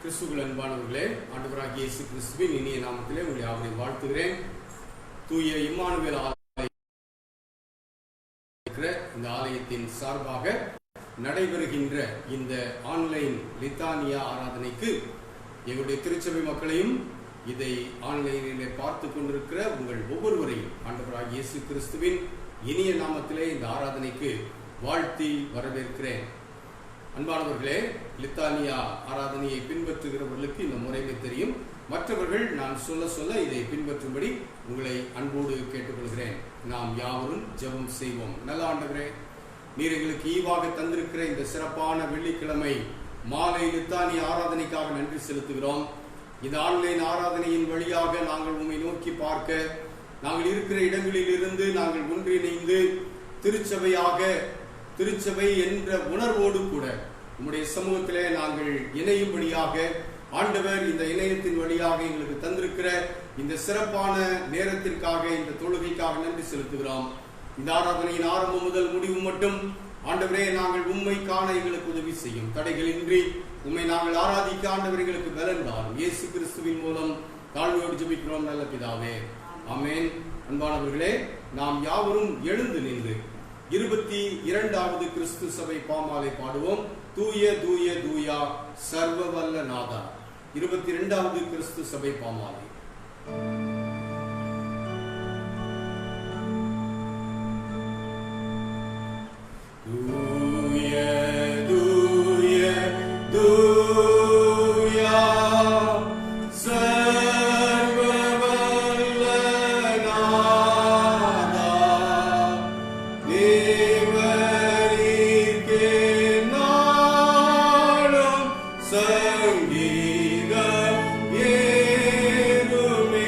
கிறிஸ்துவுக்குள் அன்பானவர்களே, ஆண்டவராகிய இயேசு கிறிஸ்துவின் இனிய நாமத்திலே உங்களை யாவரையும் வாழ்த்துகிறேன். தூய இம்மானுவேல் இந்த ஆலயத்தின் சார்பாக நடைபெறுகின்ற இந்த ஆன்லைன் லித்தானியா ஆராதனைக்கு எங்களுடைய திருச்சபை மக்களையும் இதை ஆன்லைனிலே பார்த்து கொண்டிருக்கிற உங்கள் ஒவ்வொருவரையும் ஆண்டவராகிய இயேசு கிறிஸ்துவின் இனிய நாமத்திலே இந்த ஆராதனைக்கு வாழ்த்தி வரவேற்கிறேன். அன்பானவர்களே, லித்தானியா ஆராதனையை பின்பற்றுகிறவர்களுக்கு இந்த முறைமை தெரியும். மற்றவர்கள் நான் சொல்ல இதை பின்பற்றும்படி உங்களை அன்போடு கேட்டுக்கொள்கிறேன். நாம் யாவரும் ஜெபம் செய்வோம். நல்ல ஆண்டவரே, நீர் எங்களுக்கு ஈவாக தந்திருக்கிற இந்த சிறப்பான வெள்ளிக்கிழமை மாலை லித்தானியா ஆராதனைக்காக நன்றி செலுத்துகிறோம். இந்த ஆன்லைன் ஆராதனையின் வழியாக நாங்கள் உம்மை நோக்கி பார்க்க, நாங்கள் இருக்கிற இடங்களில் இருந்து நாங்கள் ஒன்றிணைந்து திருச்சபை என்ற உணர்வோடு கூட உம்முடைய சமூகத்திலே நாங்கள் இணையும்படியாக ஆண்டவர் இந்த இணையத்தின் வழியாக எங்களுக்கு தந்திருக்கிற இந்த சிறப்பான நேரத்திற்காக, இந்த தொழுகைக்காக நன்றி செலுத்துகிறோம். இந்த ஆராதனையின் ஆரம்பம் முதல் முடிவு மட்டும் ஆண்டவரே நாங்கள் உம்மை காண எங்களுக்கு உதவி செய்யும். தடைகளின்றி உம்மை நாங்கள் ஆராதிக்க ஆண்டவர் எங்களுக்கு பலன் தாரும். இயேசு கிறிஸ்துவின் மூலம் தாழ்மையோடு ஜெபிக்கிறோம் நல்ல பிதாவே, ஆமென். அன்பானவர்களே, நாம் யாவரும் எழுந்து நின்று 22வது கிறிஸ்து சபை பாமாலை பாடுவோம். தூய தூய தூயா சர்வ வல்ல நாதா. 22வது கிறிஸ்து சபை பாமாலை. Sangita Yerumi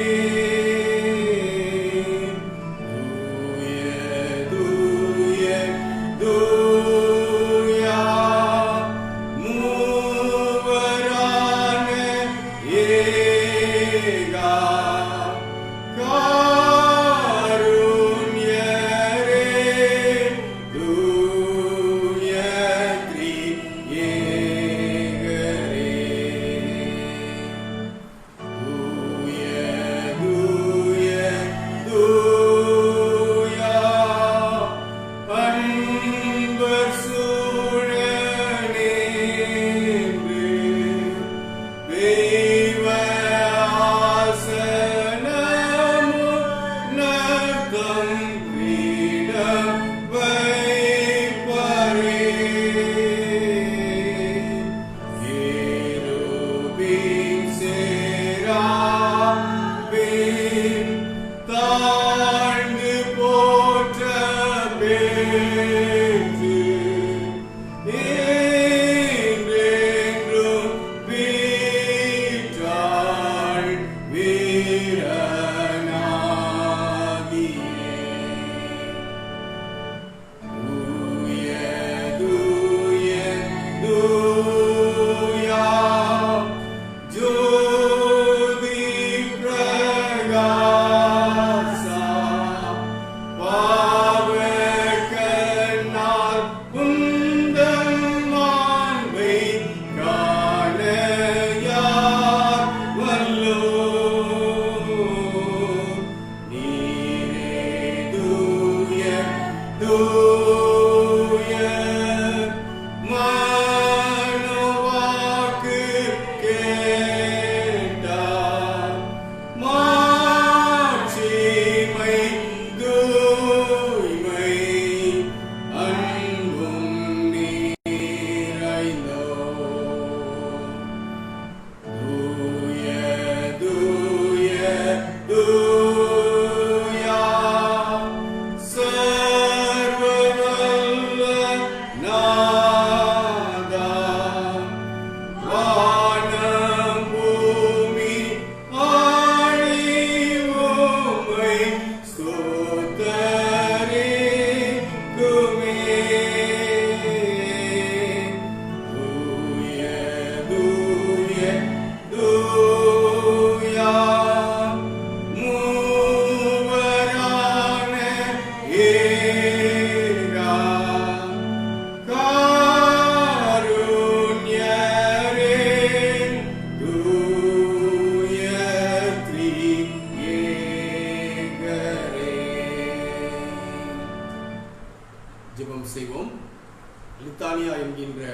என்கின்ற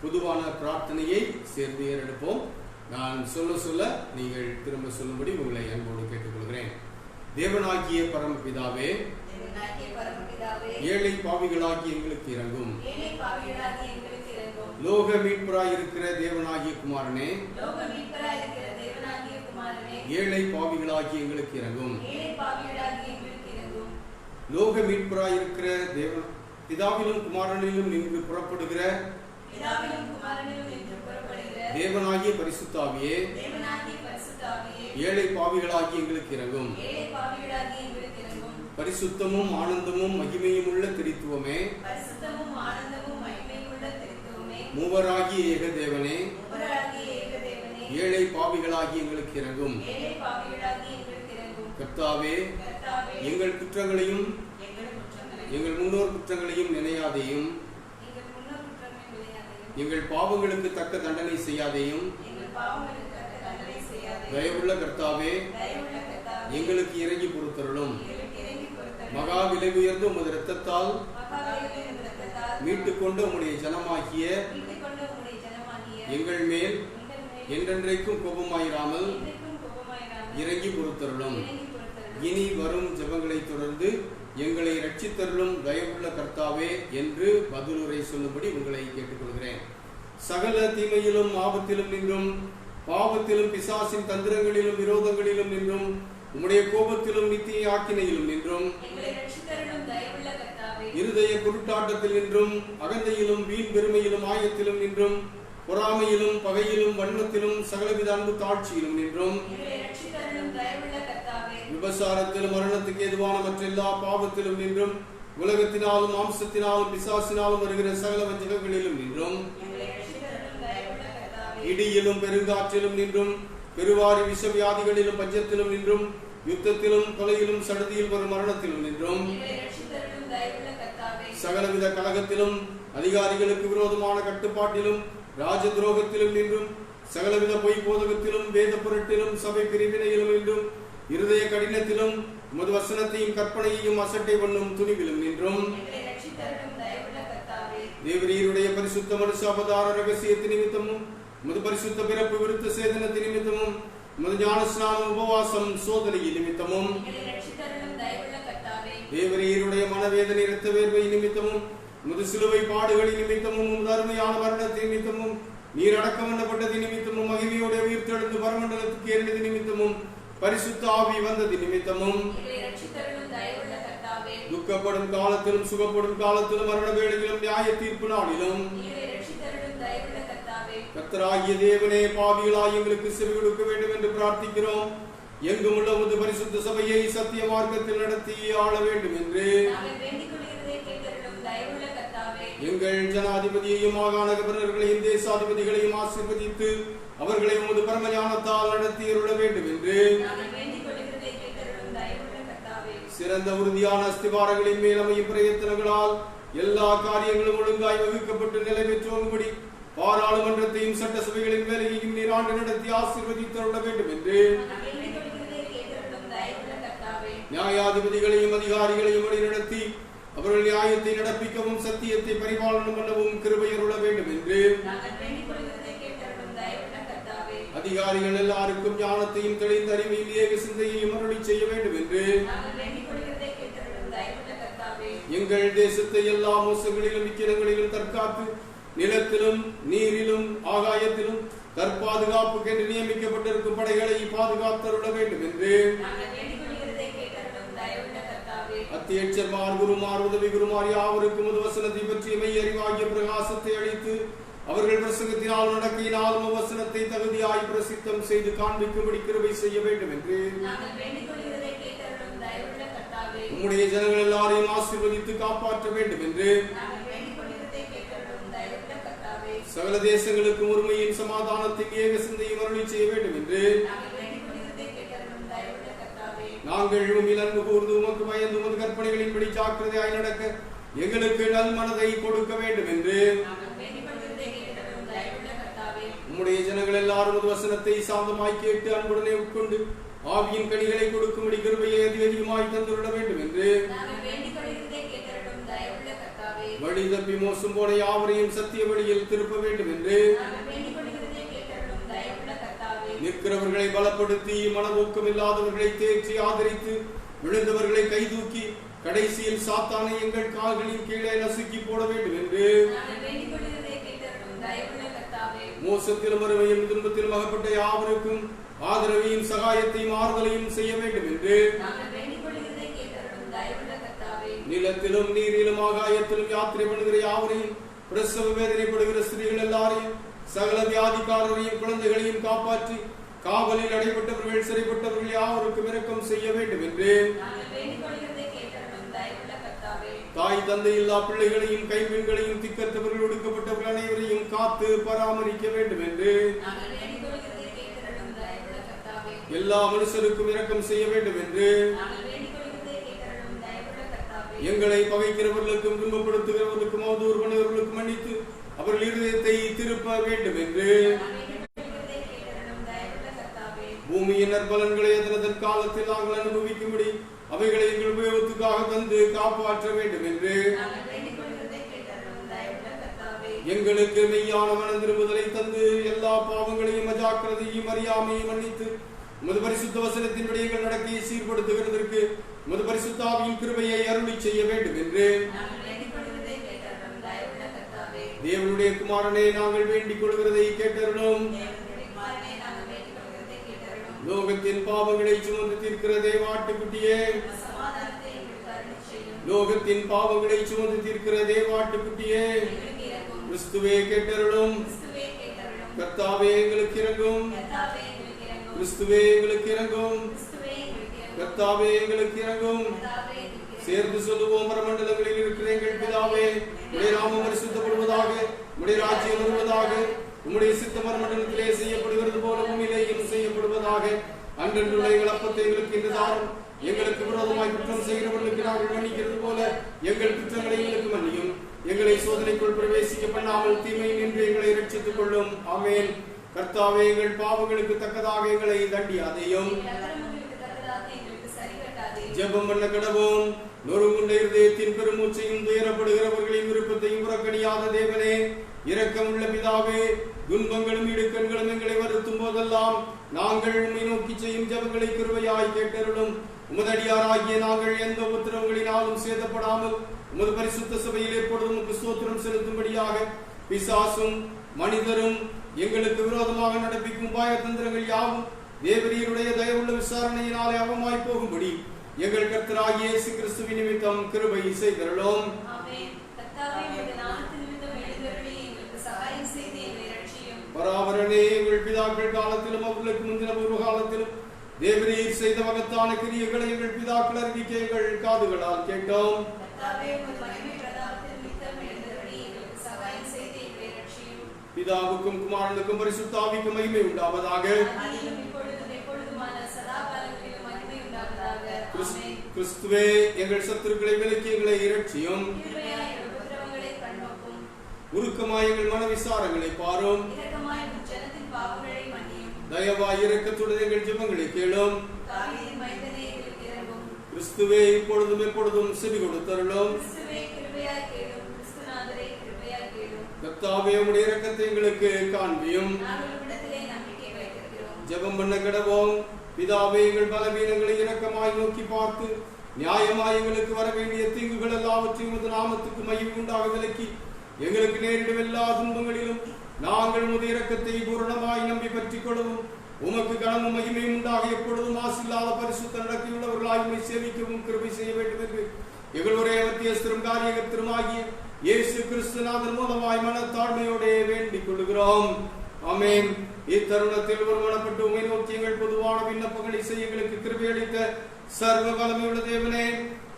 பொதுவான பிரார்த்தனையை சேர்ந்து ஏறெடுப்போம். நான் சொல்ல நீங்கள் திரும்ப சொல்லும்படி உங்களை அன்போடு கேட்டுக்கொள்கிறேன். தேவனாகிய பரமபிதாவே, ஏழை பாவிகளாகி எங்களுக்கு இறங்கும். லோக மீட்பராய் இருக்கிற தேவனாகிய குமாரனே, ஏழை பாவிகளாகி எங்களுக்கு இறங்கும். லோக மீட்பராய் இருக்கிற பிதாவிலும் குமாரனிலும் நின்று புறப்படுகிற தேவனாகிய பரிசுத்தாவியே, ஏழை பாவிகளாகி எங்களுக்கு இறங்கும். பரிசுத்தமும் ஆனந்தமும் மகிமையும் உள்ள திரித்துவமே, மூவராகிய ஏக தேவனே, ஏழை பாவிகளாகி எங்களுக்கு இறங்கும். கர்த்தாவே, எங்கள் குற்றங்களையும் எங்கள் முன்னோர் குற்றங்களையும் நினையாதையும், எங்கள் பாவங்களுக்கு தக்க தண்டனை செய்யாதையும். தயவுள்ள கர்த்தாவே, எங்களுக்கு இறங்கி பொறுத்தருளும். மகா விலை உயர்ந்த உமது இரத்தத்தால் மீட்டுக் கொண்ட உம்முடைய ஜனமாகிய எங்கள் மேல் என்றென்றைக்கும் கோபமாயிராமல் இறங்கி பொறுத்தருளும். இனி வரும் ஜெபங்களை தொடர்ந்து எங்களை ரட்சித்தருளும் தயவுள்ள கர்த்தாவே என்று பதிலுரை சொல்லும்படி உங்களை கேட்டுக்கொள்கிறேன். சகல தீமையிலும் ஆபத்திலும் நின்றும், பாவத்திலும் பிசாசின் தந்திரங்களிலும் விரோதங்களிலும் நின்றும், உம்முடைய கோபத்திலும் நித்திய ஆக்கினையிலும் நின்றும், இருதய குருட்டாட்டத்தில் நின்றும், அகந்தையிலும் வீண் பெருமையிலும் ஆயத்திலும் நின்றும், பொறாமையிலும் பகையிலும் வன்மத்திலும் சகலவித அன்பு தாட்சியிலும் நின்றும், விபசாரத்திலும் மரணத்துக்கு ஏதுவான மற்ற எல்லா பாவத்திலும் நின்றும், உலகத்தினாலும் மாம்சத்தினாலும் பிசாசினாலும் வருகிற சகல வஞ்சகங்களிலும் நின்றும், இடியிலும் பெருங்காற்றிலும் நின்றும், பெருவாரி விஷவியாதிகளிலும் பஞ்சத்திலும் நின்றும், யுத்தத்திலும் கொலையிலும் சடுதியில் வரும் மரணத்திலும் நின்றும், சகலவித கலகத்திலும் அதிகாரிகளுக்கு விரோதமான கட்டுப்பாட்டிலும் ராஜ துரோகத்திலும் நின்றும், சகலவித பொய் போதகத்திலும் வேத பொருட்டிலும் சபை பிரிவினையிலும் நின்றும், இருதய கடினத்திலும் உமது வசனத்தையும் கற்பனையையும் அசட்டை பண்ணும் துணிவிலும் நின்றும், தேவரீருடைய பரிசுத்த மனுஷ அவதார ரகசியத்தின் நிமித்தமும், உமது பரிசுத்த பிறப்பு விருத்த சேதனத்தின் நிமித்தமும், உமது ஞானஸ்நான உபவாசம் சோதனையின் நிமித்தமும், தேவரீருடைய மனவேதனை இரத்த வேர்வை நிமித்தமும், உமது சிலுவை பாடுகளின் நிமித்தமும், உமது அருமையான மரணத்தின் நிமித்தமும், நீர் அடக்கம் பண்ணப்பட்டது நிமித்தமும், மகிமையோட உயிர்த்தெழுந்து பரமண்டலத்துக்கு ஏறினது நிமித்தமும், பரிசுத்த ஆவி வந்தது நிமித்தமும், துக்கப்படும் காலத்திலும் சுகப்படும் காலத்திலும் மரண வேளையிலும் நியாய தீர்ப்பு நாளிலும் கர்த்தராகிய தேவனே, பாவிகளாய் எங்களுக்கு செவி கொடுக்க வேண்டும் என்று பிரார்த்திக்கிறோம். எங்கும் உள்ள உமது பரிசுத்த சபையை சத்திய மார்க்கத்தில் நடத்தி ஆள வேண்டும் என்று எங்கள் ஜனாதிபதியையும் மாகாண கவர்னர்களையும் தேசாதிபதிகளையும் ஆசீர்வதித்து அவர்களை உமது பரம ஞானத்தால் நடத்தி அருள வேண்டும் என்று சிறந்த உறுதியான அஸ்திவாரங்களின் மேல் அமையும் பிரயத்தனங்களால் எல்லா காரியங்களும் ஒழுங்காய் வகுக்கப்பட்டு நிறைவேற்றும்படி பாராளுமன்றத்தையும் சட்டசபைகளின் வேலையையும் நீராண்டு நடத்தி ஆசீர்வதித்து அருள வேண்டும் என்று நியாயாதிபதிகளையும் அதிகாரிகளையும் வழிநடத்தி அவர்கள் நியாயத்தை நடப்பிக்கவும் சத்தியத்தை பரிபாலனம் பண்ணவும் கிருபை அருள வேண்டும் என்று அதிகாரிகள் எல்லாருக்கும் ஞானத்தையும் தெளிந்த அறிவையும் ஏக சிந்தையையும் அருளி செய்ய வேண்டும் என்று எங்கள் தேசத்தை எல்லா மோசங்களிலும் விக்கிரங்களிலும் தற்காத்து நிலத்திலும் நீரிலும் ஆகாயத்திலும் தற்பாதுகாப்புக்கு என்று நியமிக்கப்பட்டிருக்கும் படைகளை பாதுகாத்தருள வேண்டும் என்று அத்தியட்சர்மார் குருமார் உதவி குருமார் யாவருக்கும் உமது வசனத்தை பற்றிய மெய் அறிவாகிய பிரகாசத்தை அளித்து அவர்கள் பிரசங்கத்தினால் நடக்கையினால் வசனத்தை தகுதியாய் பிரசித்தம் செய்து காண்பிக்கும்படி கிருபை செய்ய வேண்டும் என்று உம்முடைய ஜனங்கள் எல்லாரையும் ஆசீர்வதித்து காப்பாற்ற வேண்டும் என்று சகல தேசங்களுக்கும் உரிமையின் சமாதானத்தின் ஏக சிந்தையும் அருளி செய்ய வேண்டும் என்று நாங்கள் உம்மில் அன்பு கூர்ந்து உமக்கு பயந்து உமது கற்பனைகளின்படி ஜாக்கிரதையாய் நடக்க எங்களுக்கு நல் மனதை கொடுக்க வேண்டும் என்று உம்முடைய ஜனங்கள் எல்லாரும் உமது வசனத்தை சாந்தமாய் கேட்டு அன்புடனே உட்கொண்டு ஆவியின் கனிகளை கொடுக்கும்படி கிருபையை அதிகமாய் தந்துவிட வேண்டும் என்று வழி தப்பி மோசம் போன யாவரையும் சத்திய வழியில் திருப்ப வேண்டும் என்று நிற்கிறவர்களை பலப்படுத்தி மனநோக்கம் இல்லாதவர்களை தேற்றி ஆதரித்து விழுந்தவர்களை கைதூக்கி கடைசியில் சாத்தானை எங்கள் கால்களின் கீழே நசுக்கி போட வேண்டும் என்று மோசத்திலும் வறுமையும் துன்பத்திலும் அகப்பட்ட யாவருக்கும் ஆதரவையும் சகாயத்தையும் ஆறுதலையும் செய்ய வேண்டும் என்று நிலத்திலும் நீரிலும் ஆகாயத்திலும் யாத்திரை பண்ணுகிற யாவரையும் பிரசவ வேதனைப்படுகிற ஸ்திரீகள் எல்லாரையும் சகல வியாதிக்காரரையும் குழந்தைகளையும் காப்பாற்றி காவலில் அடைபட்டவர்கள் சிறைப்பட்டவர்கள் யாவருக்கும் இரக்கம் செய்ய வேண்டும் என்று தாய் தந்தை இல்லா பிள்ளைகளையும் கைம்பெண்களையும் திக்கற்றவர்கள் ஒடுக்கப்பட்டவர்கள் அனைவரையும் காத்து பராமரிக்க வேண்டும் என்று எல்லா மனுஷருக்கும் இரக்கம் செய்ய வேண்டும் என்று எங்களை பகைக்கிறவர்களுக்கும் துன்பப்படுத்துகிறவர்களுக்கும் அவதூறு பண்ணுகிறவர்களுக்கும் மன்னித்து அவர்கள் இருதயத்தை திருப்ப வேண்டும் என்று பூமியின் நற்பலன்களை அதன் காலத்தில் நாங்கள் அனுபவிக்கும்படி அவைகளை எங்கள் உபயோகத்துக்காக தந்து காப்பாற்ற வேண்டும் என்று எங்களுக்கு மெய்யான மனம் திரும்புதலை தந்து எல்லா பாவங்களையும் அஜாக்கிரதையும் அறியாமையும் மன்னித்து உமது பரிசுத்த வசனத்தின்படி எங்கள் நடக்கையை சீர்படுத்துகிறதற்கு உமது பரிசுத்த ஆவியின் கிருபையை அருளி செய்ய வேண்டும் என்று தேவனுடைய குமாரனே நாங்கள் வேண்டிக் கொள்கிறதை கேட்டருளும். லோகத்தின் பாவங்களை சுமந்து தீர்க்கிற தேவாட்டுக்குட்டியே, லோகத்தின் பாவங்களை சுமந்து தீர்க்கிற தேவாட்டுக்குட்டியே, கிறிஸ்துவே கேட்டருளும். கர்த்தாவே எங்களுக்கு இரங்கும். கிறிஸ்துவே எங்களுக்கு இரங்கும். கர்த்தாவே எங்களுக்கு இரங்கும். சேர்ந்து சொல்லுவோம், மரமண்டலங்களில் இருக்கிற எங்கள் பிதாவே, உம்முடைய நாமம் பரிசுத்தப்படுவதாக, உம்முடைய ராஜ்யம் வருவதாக, உம்முடைய சித்தம் மரமண்டலத்திலே செய்யப்படுகிறது போல பூமியிலேயும் செய்யப்படுவதாக. அன்றன்றுள்ள எங்கள் அப்பத்தை எங்களுக்கு இன்று தாரும். எங்களுக்கு விரோதமாய் குற்றம் செய்கிறவர்களுக்கு நாங்கள் மன்னிக்கிறது போல எங்கள் குற்றங்களை எங்களுக்கு மன்னியும். எங்களை சோதனைக்குள் பிரவேசிக்க பண்ணாமல் தீமை நின்று எங்களை ரட்சித்துக் கொள்ளும். ஆமென். கர்த்தாவே, எங்கள் பாவங்களுக்கு தக்கதாக எங்களை தண்டியாதேயும். ஜெபம் பண்ண கடவோம். நொறுங்குண்ட இருதயத்தின் பெருமூச்சையும் துயரப்படுகிறவர்களின் விருப்பத்தையும் புறக்கணியாத தேவனே, இரக்கமுள்ள பிதாவே, துன்பங்களும் இடுக்கண்களும் எங்களை வருத்தும் போதெல்லாம் நாங்கள் உம்மை நோக்கி செய்யும் ஜெபங்களை கிருபையாய் கேட்டருளும். உமதடியாராகிய நாங்கள் எந்த உபத்திரவங்களினாலும் சேதப்படாமல் உமது பரிசுத்த சபையில் எப்பொழுதும் ஸ்தோத்திரம் செலுத்தும்படியாக பிசாசும் மனிதரும் எங்களுக்கு விரோதமாக நடப்பிக்கும் பாயதந்திரங்கள் யாவும் தேவரீருடைய தயவுள்ள விசாரணையினாலே அவமாய் போகும்படி எங்கள் கர்த்தராகிய இயேசு கிறிஸ்துவின் நிமித்தம் கிருபை செய்தருளும். பராபரனே, எங்கள் பிதாக்கள் காலத்திலும் அவர்களுக்கு முந்தின பூர்வ காலத்திலும் தேவரீர் செய்த மகத்தான கிரியைகளை எங்கள் பிதாக்கள் அறிவிக்க எங்கள் காதுகளால் கேட்டோம். பிதாவுக்கும் குமாரனுக்கும் பரிசுத்த ஆவிக்கும் மகிமை உண்டாவதாக. கிறிஸ்துவே, எங்கள் சத்துருக்களை விலக்கி எங்களை இரட்சியும். உருக்கமாய் எங்கள் மன விசாரங்களை பாரும். தயவாய் இரக்கத்துடன் எங்கள் ஜெபங்களை கேளும். கிறிஸ்துவே, இப்பொழுதும் எப்பொழுதும் செவி கொடுத்தருளும். கர்த்தாவே, உம்முடைய இரக்கத்தை எங்களுக்கு காண்பியும். ஜெபம் பண்ண கடவோம். பிதாவே, எங்கள் பலவீனங்களை இரக்கமாய் நோக்கி பார்த்து நியாயமாய் எங்களுக்கு வர வேண்டிய தீங்குகள் எல்லாவற்றையும் உமது நாமத்துக்கு மகிமை உண்டாக விலக்கி எங்களுக்கு நேரிடும் எல்லா துன்பங்களிலும் நாங்கள் உமது இரக்கத்தை பூரணமாய் நம்பி பற்றிக் கொள்ளவும் உமக்கு கனமும் மகிமையும் உண்டாக எப்பொழுதும் மாசில்லாத பரிசுத்த நடக்கையுள்ளவர்களாய் உம்மை சேவிக்கவும் கிருபை செய்ய வேண்டும் என்று எங்கள் ஒரே மத்தியஸ்தரும் காரியகர்த்தருமாகிய இயேசு கிறிஸ்துநாதர் மூலமாய் மனத்தாழ்மையோடு வேண்டிக் கொள்கிறோம். ஆமென். இத்தருணத்தில் ஒருமனப்பட்டு உம்மை நோக்கி எங்கள் பொதுவான விண்ணப்பங்களை செய்ய எங்களுக்கு கிருபை அளித்த சர்வ வல்லமையுள்ள தேவனே,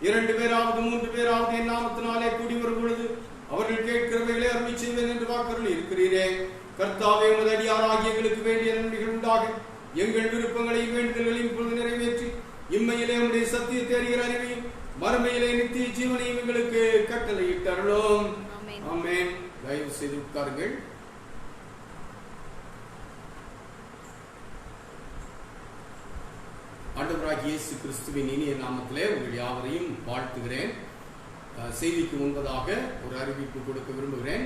2 பேராவது 3 பேராவது என் நாமத்தினாலே கூடி வரும் பொழுது அவர்கள் கேட்கிறவைகளை அருளி செய்வேன் என்று வாக்குறுதி இருக்கிறீரே. கர்த்தாவே, உமது அடியாராகிய எங்களுக்கு வேண்டிய நன்மைகள் உண்டாக எங்கள் விருப்பங்களையும் வேண்டுதல்களையும் இப்பொழுது நிறைவேற்றி இம்மையிலே உம்முடைய சத்தியத்தை அறிகிற அறிவையும் மறுமையிலே நித்திய ஜீவனையும் எங்களுக்கு கட்டளையிட்டருளும். ஆமென். தயவு செய்து உட்காருங்கள். ஆண்டவராகிய இயேசு கிறிஸ்துவின் இனிய நாமத்திலே உங்கள் யாவரையும் வாழ்த்துகிறேன். செய்திக்கு முன்பதாக ஒரு அறிவிப்பு கொடுக்க விரும்புகிறேன்.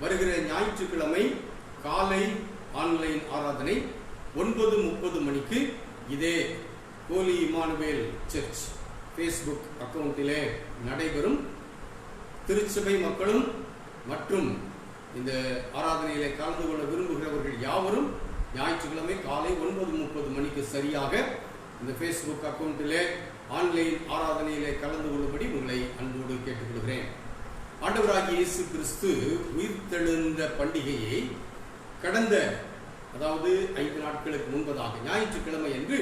வருகிற ஞாயிற்றுக்கிழமை காலை ஆன்லைன் ஆராதனை 9:30 மணிக்கு இதே ஹோலி இமானுவேல் சர்ச் ஃபேஸ்புக் அக்கவுண்டிலே நடைபெறும். திருச்சபை மக்களும் மற்றும் இந்த ஆராதனையிலே கலந்து கொள்ள விரும்புகிறவர்கள் யாவரும் ஞாயிற்றுக்கிழமை காலை 9:30 மணிக்கு சரியாக இந்த ஃபேஸ்புக் அக்கவுண்டிலே ஆன்லைன் ஆராதனையிலே கலந்து கொள்ளும்படி உங்களை அன்போடு கேட்டுக்கொள்கிறேன். ஆண்டவராகிய இயேசு கிறிஸ்து உயிர்த்தெழுந்த பண்டிகையை கடந்த 5 நாட்களுக்கு முன்பதாக ஞாயிற்றுக்கிழமை என்று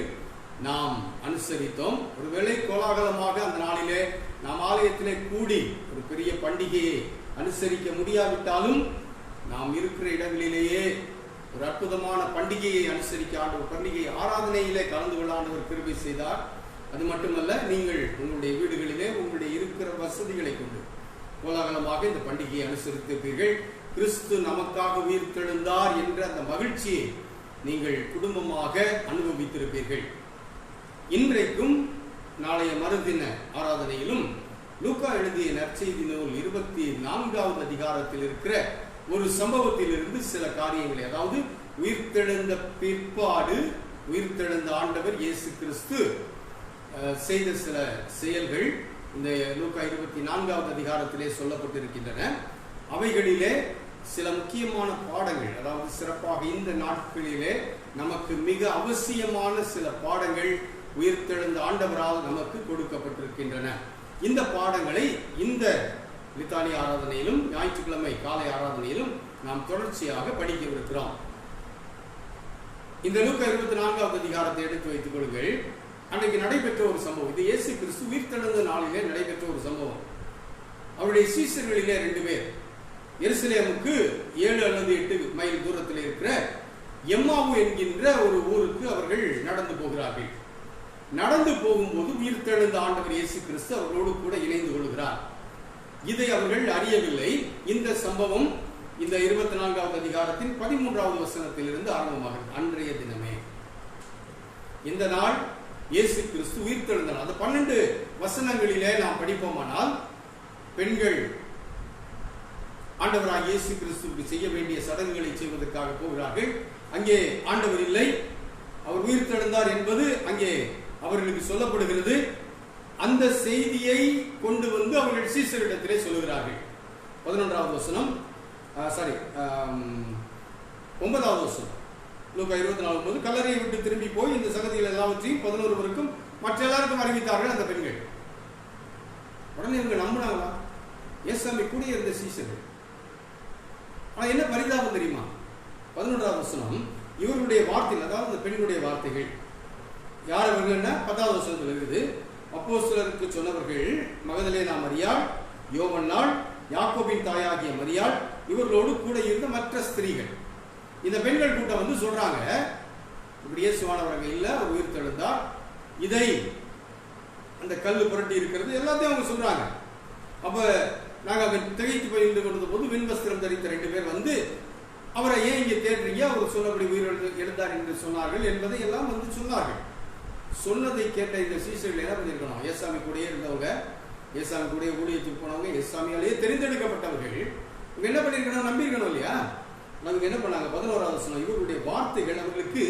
நாம் அனுசரித்தோம். ஒருவேளை கோலாகலமாக அந்த நாளிலே நாம் ஆலயத்திலே கூடி ஒரு பெரிய பண்டிகையை அனுசரிக்க முடியாவிட்டாலும் நாம் இருக்கிற இடங்களிலேயே ஒரு அற்புதமான பண்டிகையை அனுசரிக்க ஆண்டவர் பண்டிகை ஆராதனையிலே கலந்து கொள்ள ஆண்டவர் கிருபை செய்தார். அது மட்டுமல்ல, நீங்கள் உங்களுடைய வீடுகளிலே உங்களுடைய இருக்கிற வசதிகளை கொண்டு கோலாகலமாக இந்த பண்டிகையை அனுசரித்திருப்பீர்கள். கிறிஸ்து நமக்காக உயிர்த்தெழுந்தார் என்ற அந்த மகிழ்ச்சியை நீங்கள் குடும்பமாக அனுபவித்திருப்பீர்கள். இன்றைக்கும் நாளைய மறுதின ஆராதனையிலும் லூக்கா எழுதிய நற்செய்தி நூல் 24வது அதிகாரத்தில் இருக்கிற ஒரு சம்பவத்திலிருந்து சில காரியங்களை, அதாவது உயிர்த்தெழுந்த பிற்பாடு உயிர்த்தெழுந்த ஆண்டவர் இயேசு கிறிஸ்து செய்த சில செயல்கள் இந்த லூக்கா 24வது அதிகாரத்திலே சொல்லப்பட்டிருக்கின்றன. அவைகளிலே சில முக்கியமான பாடங்கள், அதாவது சிறப்பாக இந்த நாட்களிலே நமக்கு மிக அவசியமான சில பாடங்கள் உயிர்த்தெழுந்த ஆண்டவரால் நமக்கு கொடுக்கப்பட்டிருக்கின்றன. இந்த பாடங்களை இந்த லித்தானி ஆராதனையிலும் ஞாயிற்றுக்கிழமை காலை ஆராதனையிலும் நாம் தொடர்ச்சியாக படிக்கவிருக்கிறோம். இந்த லூக்கா 24வது அதிகாரத்தை எடுத்து வைத்துக் கொள்ளுங்கள். அன்றைக்கு நடைபெற்ற ஒரு சம்பவம், இது இயேசு கிறிஸ்து உயிர்த்தெழுந்த நாளிலே நடைபெற்ற ஒரு சம்பவம். அவருடைய சீசர்களிலே 2 பேர் எருசலேமுக்கு 7 அல்லது 8 மைல் தூரத்தில் இருக்கிற எம்மாவு என்கின்ற ஒரு ஊருக்கு அவர்கள் நடந்து போகிறார்கள். நடந்து போகும்போது உயிர்த்தெழுந்த ஆண்டவர் இயேசு கிறிஸ்து அவர்களோடு கூட இணைந்து கொள்கிறார். இதை அவர்கள் அறியவில்லை. இந்த சம்பவம் இந்த 24வது அதிகாரத்தின் 13வது வசனத்திலிருந்து ஆரம்பமாகிறது. அன்றைய தினமே, இந்த நாள் இயேசு கிறிஸ்து உயிர்த்தெழுந்தார். அந்த 12 வசனங்களிலே நாம் படிப்போமானால், பெண்கள் ஆண்டவராக இயேசு கிறிஸ்துவுக்கு செய்ய வேண்டிய சடங்குகளை செய்வதற்காக போகிறார்கள். அங்கே ஆண்டவர் இல்லை, அவர் உயிர்த்தெழுந்தார் என்பது அங்கே அவர்களுக்கு சொல்லப்படுகிறது. அந்த செய்தியை கொண்டு வந்து அவர்கள் சீசரிடத்திலே சொல்லுகிறார்கள். 11வது வசனம், 9வது வசனம், லூக்கா 24 கல்லறையை விட்டு திரும்பி போய் இந்த சகதிகள் எல்லாவற்றையும் 11 வரைக்கும் மற்ற எல்லாருக்கும் அறிவித்தார்கள் அந்த பெண்கள். உடனே இவங்க நம்பினாங்களா? இயேசுவை கூட இருந்த சீசர்கள். ஆனா என்ன பரிதாபம் தெரியுமா? 11வது வசனம், இவருடைய வார்த்தைகள், அதாவது அந்த பெண்களுடைய வார்த்தைகள் யார் அவர்கள்னா 10வது வசனத்தில் இருக்குது. அப்போஸ்தலருக்கு சொன்னவர்கள் மகதலேனா மரியாள், யோவன்னாள், யாக்கோபின் தாயாகிய மரியாள், இவர்களோடு கூட இருந்த மற்ற ஸ்திரீகள். இந்த பெண்கள் கூட்டம் வந்து சொல்றாங்க, இப்படி இயேசுவானவர் இல்ல, அவர் உயிர்த்தெழுந்தார், இதை அந்த கல்லு புரட்டி இருக்கிறது, எல்லாத்தையும் அவங்க சொல்றாங்க. அப்ப நாங்க திகைத்து போய் நின்று கொண்ட போது விண்வஸ்திரம் தரித்த 2 பேர் வந்து அவரை ஏன் இங்கே தேடுறீங்க, அவர் சொன்னபடி உயிர் எழுந்தார் என்று சொன்னார்கள் என்பதை எல்லாம் வந்து சொன்னார்கள். சொன்னதை கேட்ட இந்த சீசர்கள் என்ன பண்ணிருக்கணும்? ஏசாமி கூடயே இருந்தவங்க, ஏசாமி கூட ஊழியத்துக்கு போனவங்க, ஏசாமியாலேயே தெரிந்தெடுக்கப்பட்டவர்கள், இவங்க என்ன பண்ணிருக்கணும்? நம்பியிருக்கணும் இல்லையா? அவங்க என்ன பண்ணாங்க? 11வது வசனம், இவர்களுடைய வார்த்தைகள் அவர்களுக்கு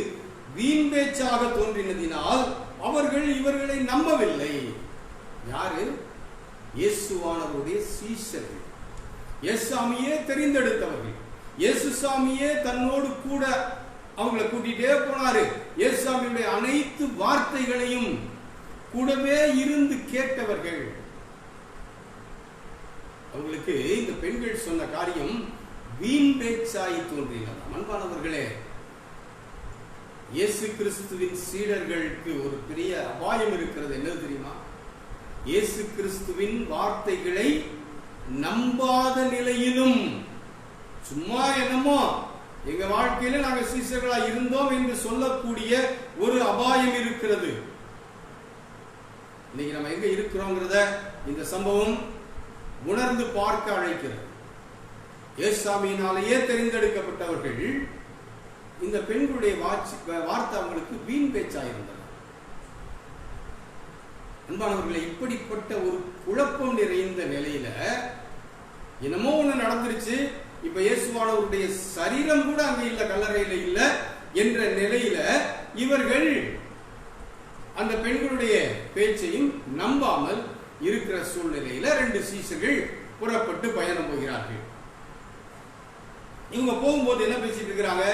வீண் பேச்சாக தோன்றினதினால் அவர்கள் இவர்களை நம்பவில்லை. யாரு? இயேசுவானவருடைய சீஷர்கள், இயேசுசாமியே தெரிந்தெடுத்தவர்கள். இயேசுசாமியே தன்னோடு கூட அவங்களை கூட்டிட்டே போனாரு. இயேசுசாமியுடைய அனைத்து வார்த்தைகளையும் கூடவே இருந்து கேட்டவர்கள். அவங்களுக்கு இந்த பெண்கள் சொன்ன காரியம் வீண் பேச்சாய் தோன்றினது. அன்பானவர்களே, இயேசு கிறிஸ்துவின் சீடர்களுக்கு ஒரு பெரிய அபாயம் இருக்கிறது. என்ன தெரியுமா? இயேசு கிறிஸ்துவின் வார்த்தைகளை நம்பாத நிலையிலும் சும்மா என்னமோ எங்க வாழ்க்கையில நாங்க சீசர்களா இருந்தோம் என்று சொல்லக்கூடிய ஒரு அபாயம் இருக்கிறது. இன்னைக்கு நம்ம எங்க இருக்கிறோங்கிறத இந்த சம்பவம் உணர்ந்து பார்க்க அழைக்கிறது. இயேசுசாமியினாலேயே தெரிந்தெடுக்கப்பட்டவர்கள், இந்த பெண்களுடைய வார்த்தை அவங்களுக்கு வீண் பேச்சாயிருந்தது. அன்பானவர்களை, இப்படிப்பட்ட ஒரு குழப்பம் நிறைந்த நிலையில என்னமோ ஒண்ணு நடந்துருச்சு, இப்ப இயேசுவானவருடைய சரீரம் கூட அங்க இல்ல, கல்லறையில இல்ல என்ற நிலையில இவர்கள் அந்த பெண்களுடைய பேச்சையும் நம்பாமல் இருக்கிற சூழ்நிலையில 2 சீஷர்கள் புறப்பட்டு பயணம் போகிறார்கள். இவங்க போகும்போது என்ன பேசிட்டு இருக்கிறாங்க?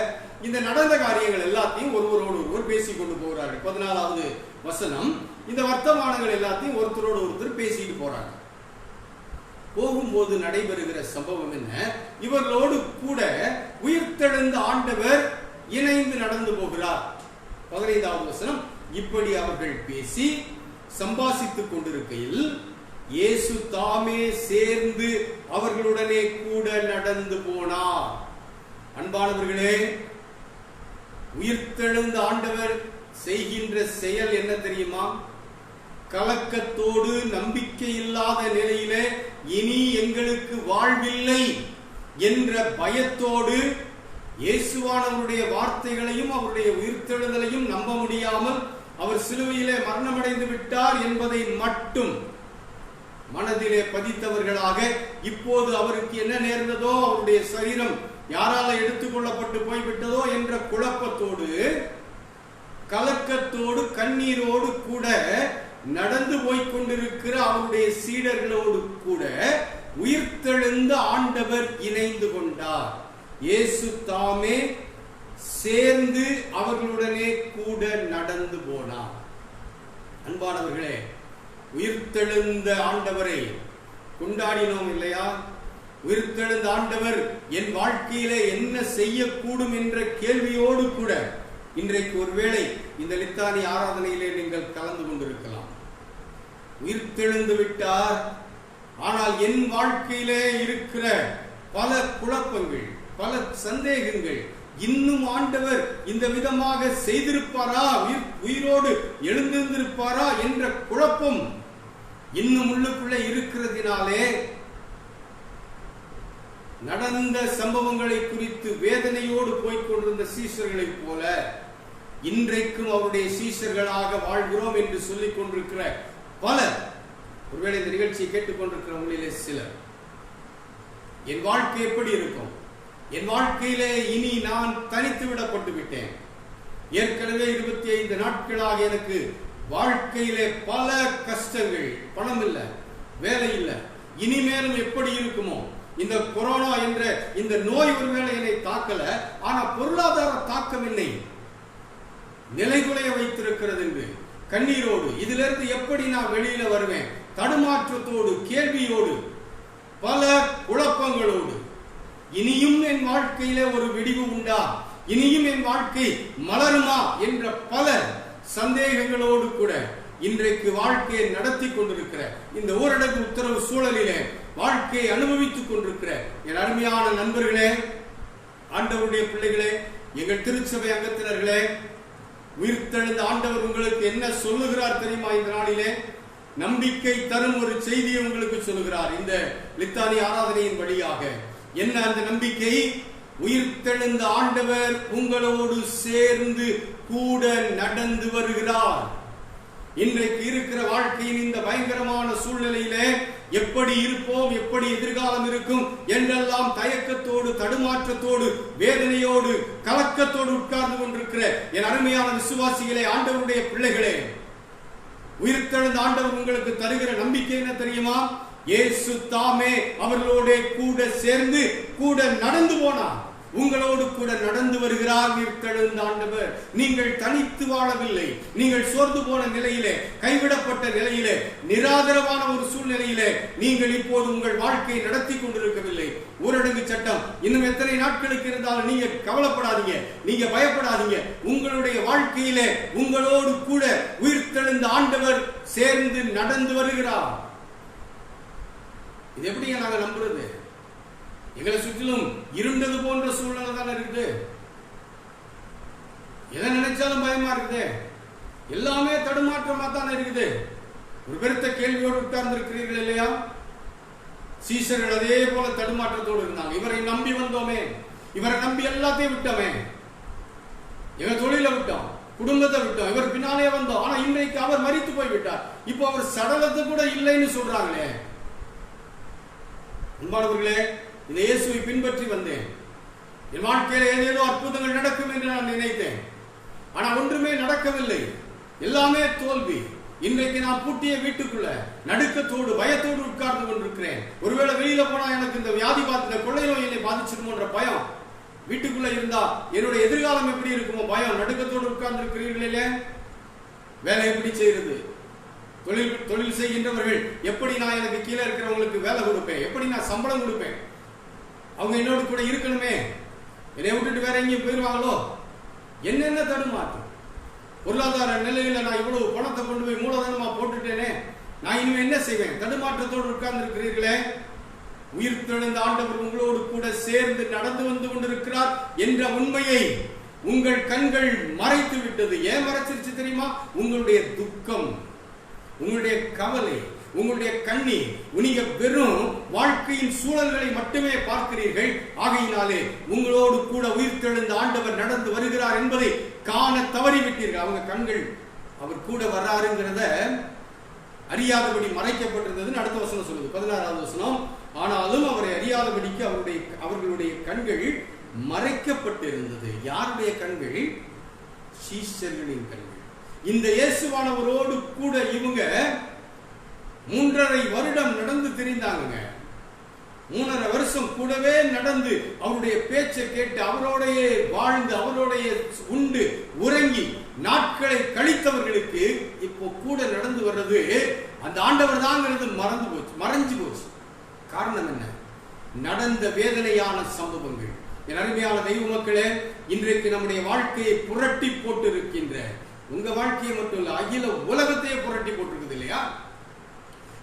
இந்த நடந்த காரியங்கள் எல்லாத்தையும் ஒருவரோடு ஒருவர் பேசிக் கொண்டு போகிறார்கள். 14வது வசனம், இந்த வர்த்தமானங்கள் எல்லாத்தையும் ஒருத்தரோடு ஒருத்தர் பேசிட்டு போறாங்க. போகும்போது நடைபெறுகிற சம்பவம் என்ன? இவர்களோடு கூட உயிர்த்தெழுந்த ஆண்டவர் இணைந்து நடந்து போகிறார். 15வது வசனம், இப்படி அவர்கள் பேசி சம்பாசித்துக் கொண்டிருக்கையில் இயேசு தாமே சேர்ந்து அவர்களுடனே கூட நடந்து போனார். அன்பானவர்களே, உயிர்த்தெழுந்த ஆண்டவர் செய்கின்ற செயல் என்ன தெரியுமா? கலக்கத்தோடு, நம்பிக்கை இல்லாத நிலையிலே இனி எங்களுக்கு வாழ்வில்லை என்ற பயத்தோடு இயேசுவானவருடைய வார்த்தைகளையும் அவருடைய உயிர்த்தெழுதலையும் நம்ப முடியாமல் அவர் சிலுவையிலே மரணமடைந்து விட்டார் என்பதை மட்டும் மனதிலே பதித்தவர்களாக, இப்போது அவருக்கு என்ன நேர்ந்ததோ, அவருடைய சரீரம் யாரால எடுத்துக்கொள்ளப்பட்டு போய்விட்டதோ என்ற குழப்பத்தோடு, கலக்கத்தோடு, கண்ணீரோடு கூட நடந்து போய்கொண்டிருக்கிற அவருடைய சீடர்களோடு கூட உயிர்த்தெழுந்த ஆண்டவர் இணைந்து கொண்டார். இயேசு தாமே சேர்ந்து அவர்களுடனே கூட நடந்து போனார். அன்பானவர்களே, உயிர்த்தெழுந்த ஆண்டவரை கொண்டாடினோம் இல்லையா? உயிர்த்தெழுந்த ஆண்டவர் என் வாழ்க்கையிலே என்ன செய்யக்கூடும் என்ற கேள்வியோடு கூட இன்றைக்கு ஒருவேளை இந்த லித்தானி ஆராதனையிலே நீங்கள் கலந்து கொண்டிருக்கலாம். உயிர்த்தெழுந்து விட்டார், ஆனால் என் வாழ்க்கையிலே இருக்கிற பல குழப்பங்கள், பல சந்தேகங்கள், இன்னும் ஆண்டவர் இந்த விதமாக செய்திருப்பாரா, உயிரோடு எழுந்திருந்திருப்பாரா என்ற குழப்பம் இன்னும் உள்ளுக்குள்ளே இருக்கிறதினாலே நடந்த சம்பவங்களை குறித்து வேதனையோடு போய்கொண்டிருந்த சீஷர்களைப் போல இன்றைக்கும் அவருடைய சீஷர்களாக வாழ்கிறோம் என்று சொல்லிக் கொண்டிருக்கிற பலர், ஒருவேளை இந்த நிகழ்ச்சியை கேட்டுக்கொண்டிருக்கிறவங்களிலே சிலர், என் வாழ்க்கை எப்படி இருக்கும்? என் வாழ்க்கையிலே இனி நான் தனித்து விடப்பட்டு விட்டேன். ஏற்கனவே 25 நாட்களாக எனக்கு வாழ்க்கையிலே பல கஷ்டங்கள், பணம் இல்லை, வேலை இல்லை, இனிமேலும் எப்படி இருக்குமோ? இந்த கொரோனா என்ற இந்த நோய் ஒருவேளை என்னை தாக்கல, ஆனா பொருளாதார தாக்கம் என்னை நிலைகுலைய வைத்திருக்கிறது என்று கண்ணீரோடு, இதிலிருந்து எப்படி நான் வெளியில வருவேன்? தடுமாற்றத்தோடு, கேள்வியோடு, பல குழப்பங்களோடு, இனியும் என் வாழ்க்கையில ஒரு விடிவு உண்டா, இனியும் என் வாழ்க்கை மலருமா என்ற பல சந்தேகங்களோடு கூட இன்றைக்கு வாழ்க்கையை நடத்தி கொண்டிருக்கிற இந்த ஊரடங்கு உத்தரவு சூழலிலே வாழ்க்கையை அனுபவித்துக் கொண்டிருக்கிற என் அருமையான நண்பர்களே, ஆண்டவருடைய பிள்ளைகளே, எங்கள் திருச்சபை அங்கத்தினர்களே, உயிர்த்தெழுந்த ஆண்டவர் உங்களுக்கு என்ன சொல்லுகிறார் தெரியுமா? இந்த நாளிலே நம்பிக்கை தரும் ஒரு செய்தியை உங்களுக்கு சொல்லுகிறார். இந்த லித்தானி ஆராதனையின் வழியாக என்ன அந்த நம்பிக்கை? உயிர்த்தெழுந்த ஆண்டவர் உங்களோடு சேர்ந்து கூட நடந்து வருகிறார். இன்றைக்கு இருக்கிற வாழ்க்கையின் இந்த பயங்கரமான சூழ்நிலையிலே எப்படி இருப்போம், எப்படி எதிர்காலம் இருக்கும் என்றெல்லாம் தயக்கத்தோடு, தடுமாற்றத்தோடு, வேதனையோடு, கலக்கத்தோடு உட்கார்ந்து கொண்டிருக்கிற என் அருமையான விசுவாசிகளே, ஆண்டவருடைய பிள்ளைகளே, உயிர்த்தெழுந்த ஆண்டவர் உங்களுக்கு தருகிற நம்பிக்கை என்ன தெரியுமா? இயேசு தாமே அவர்களோட கூட சேர்ந்து கூட நடந்து போனார். உங்களோடு கூட நடந்து வருகிறார் உயிர்த்தெழுந்த ஆண்டவர். நீங்கள் தனித்து வாழவில்லை. நீங்கள் சோர்ந்து போன நிலையிலே, கைவிடப்பட்ட நிலையிலே, நிராதரவான ஒரு சூழ்நிலையிலே நீங்கள் இப்போது உங்கள் வாழ்க்கையை நடத்தி கொண்டிருக்கவில்லை. ஊரடங்கு சட்டம் இன்னும் எத்தனை நாட்களுக்கு இருந்தாலும் நீங்க கவலைப்படாதீங்க, நீங்க பயப்படாதீங்க. உங்களுடைய வாழ்க்கையிலே உங்களோடு கூட உயிர்த்தெழுந்த ஆண்டவர் சேர்ந்து நடந்து வருகிறார். இது எப்படி நாங்க நம்புறது? எங்களை சுற்றிலும் இருண்டது போன்ற சூழ்நிலை தான் இருக்குது. எதை நினைச்சாலும் பயமா இருக்குது. எல்லாமே தடுமாற்றமா தான் இருக்குது. ஒரு பெருத்த கேள்வியோடு உட்கார்ந்து இருக்கிறீர்கள் இல்லையா? சீஷர்கள் அதே போல தடுமாற்றத்தோடு இருந்தாங்க. இவரை நம்பி வந்தோமே, இவரை நம்பி எல்லாத்தையும் விட்டோமே, எங்க தொழில விட்டோம், குடும்பத்தை விட்டோம், இவர் பின்னாலே வந்தோம். ஆனா இன்றைக்கு அவர் மரித்து போய்விட்டார். இப்போ அவர் சடலத்தை கூட இல்லைன்னு சொல்றாங்களே. அன்பானவர்களே, இந்த இயேசுவை பின்பற்றி வந்தேன். என் வாழ்க்கையில ஏதேதோ அற்புதங்கள் நடக்கும் என்று நான் நினைத்தேன். ஆனா ஒன்றுமே நடக்கவில்லை. எல்லாமே தோல்வி. இன்றைக்கு நான் பூட்டிய வீட்டுக்குள்ள நடுக்கத்தோடு பயத்தோடு உட்கார்ந்து கொண்டிருக்கிறேன். ஒருவேளை வெளியில போனா எனக்கு இந்த வியாதி இந்த கொள்ளை நோய் என்னை பாதிச்சிருமோன்ற பயம். வீட்டுக்குள்ள இருந்தா என்னுடைய எதிர்காலம் எப்படி இருக்குமோ பயம். நடுக்கத்தோடு உட்கார்ந்து இருக்கிறீர்களே. வேலை எப்படி செய்யறது? தொழில் செய்கின்றவர்கள் எப்படி நான் எனக்கு கீழே இருக்கிறவங்களுக்கு வேலை கொடுப்பேன், எப்படி நான் சம்பளம் கொடுப்பேன்? அவங்க என்னோட கூட இருக்கணுமே. என்னை விட்டுட்டு வேற எங்கேயும் போயிருவாங்களோ? என்னென்ன தடுமாற்றம். பொருளாதார நிலையில நான் இவ்வளவு பணத்தை கொண்டு போய் மூலதனமா போட்டுட்டேனே, நான் இனிமே என்ன செய்வேன்? தடுமாற்றத்தோடு உட்கார்ந்து இருக்கிறீர்களே. உயிர்த்தெழுந்த ஆண்டவர் உங்களோடு கூட சேர்ந்து நடந்து வந்து கொண்டிருக்கிறார் என்ற உண்மையை உங்கள் கண்கள் மறைத்து விட்டது. ஏன் மறைச்சிருச்சு தெரியுமா? உங்களுடைய துக்கம், உங்களுடைய கவலை, உங்களுடைய கண்ணீர். நீங்க வெறும் வாழ்க்கையின் சூழல்களை மட்டுமே பார்க்கிறீர்கள். ஆகையினாலே உங்களோடு கூட உயிர்த்தெழுந்த ஆண்டவர் நடந்து வருகிறார் என்பதை காண தவறிவிட்டீர்கள். அவங்க கண்கள் அவர் கூட வர்றாருங்கிறத அறியாதபடி மறைக்கப்பட்டிருந்ததுன்னு அடுத்த வசனம் சொல்லுது, 16வது வசனம். ஆனாலும் அவரை அறியாதபடிக்கு அவர்களுடைய கண்கள் மறைக்கப்பட்டிருந்தது. யாருடைய கண்கள்? சீஷர்களின் கண்கள். இந்த இயேசுவானவரோடு கூட இவங்க 3.5 வருடம் நடந்து திரிந்தாங்க. 3.5 வருஷம் கூடவே நடந்து அவருடைய பேச்சை கேட்டு அவரோடையே வாழ்ந்து அவரோடைய உண்டு உறங்கி நாட்களை கழித்தவர்களுக்கு இப்போ கூட நடந்து வர்றது அந்த ஆண்டவர் தாங்கிறது மறைஞ்சு போச்சு. காரணம் என்ன? நடந்த வேதனையான சம்பவங்கள். என் அருமையான தெய்வ மக்களே, இன்றைக்கு நம்முடைய வாழ்க்கையை புரட்டி போட்டு இருக்கின்ற, உங்க வாழ்க்கையை மட்டும் இல்ல அகில உலகத்தையே புரட்டி போட்டிருக்குது இல்லையா?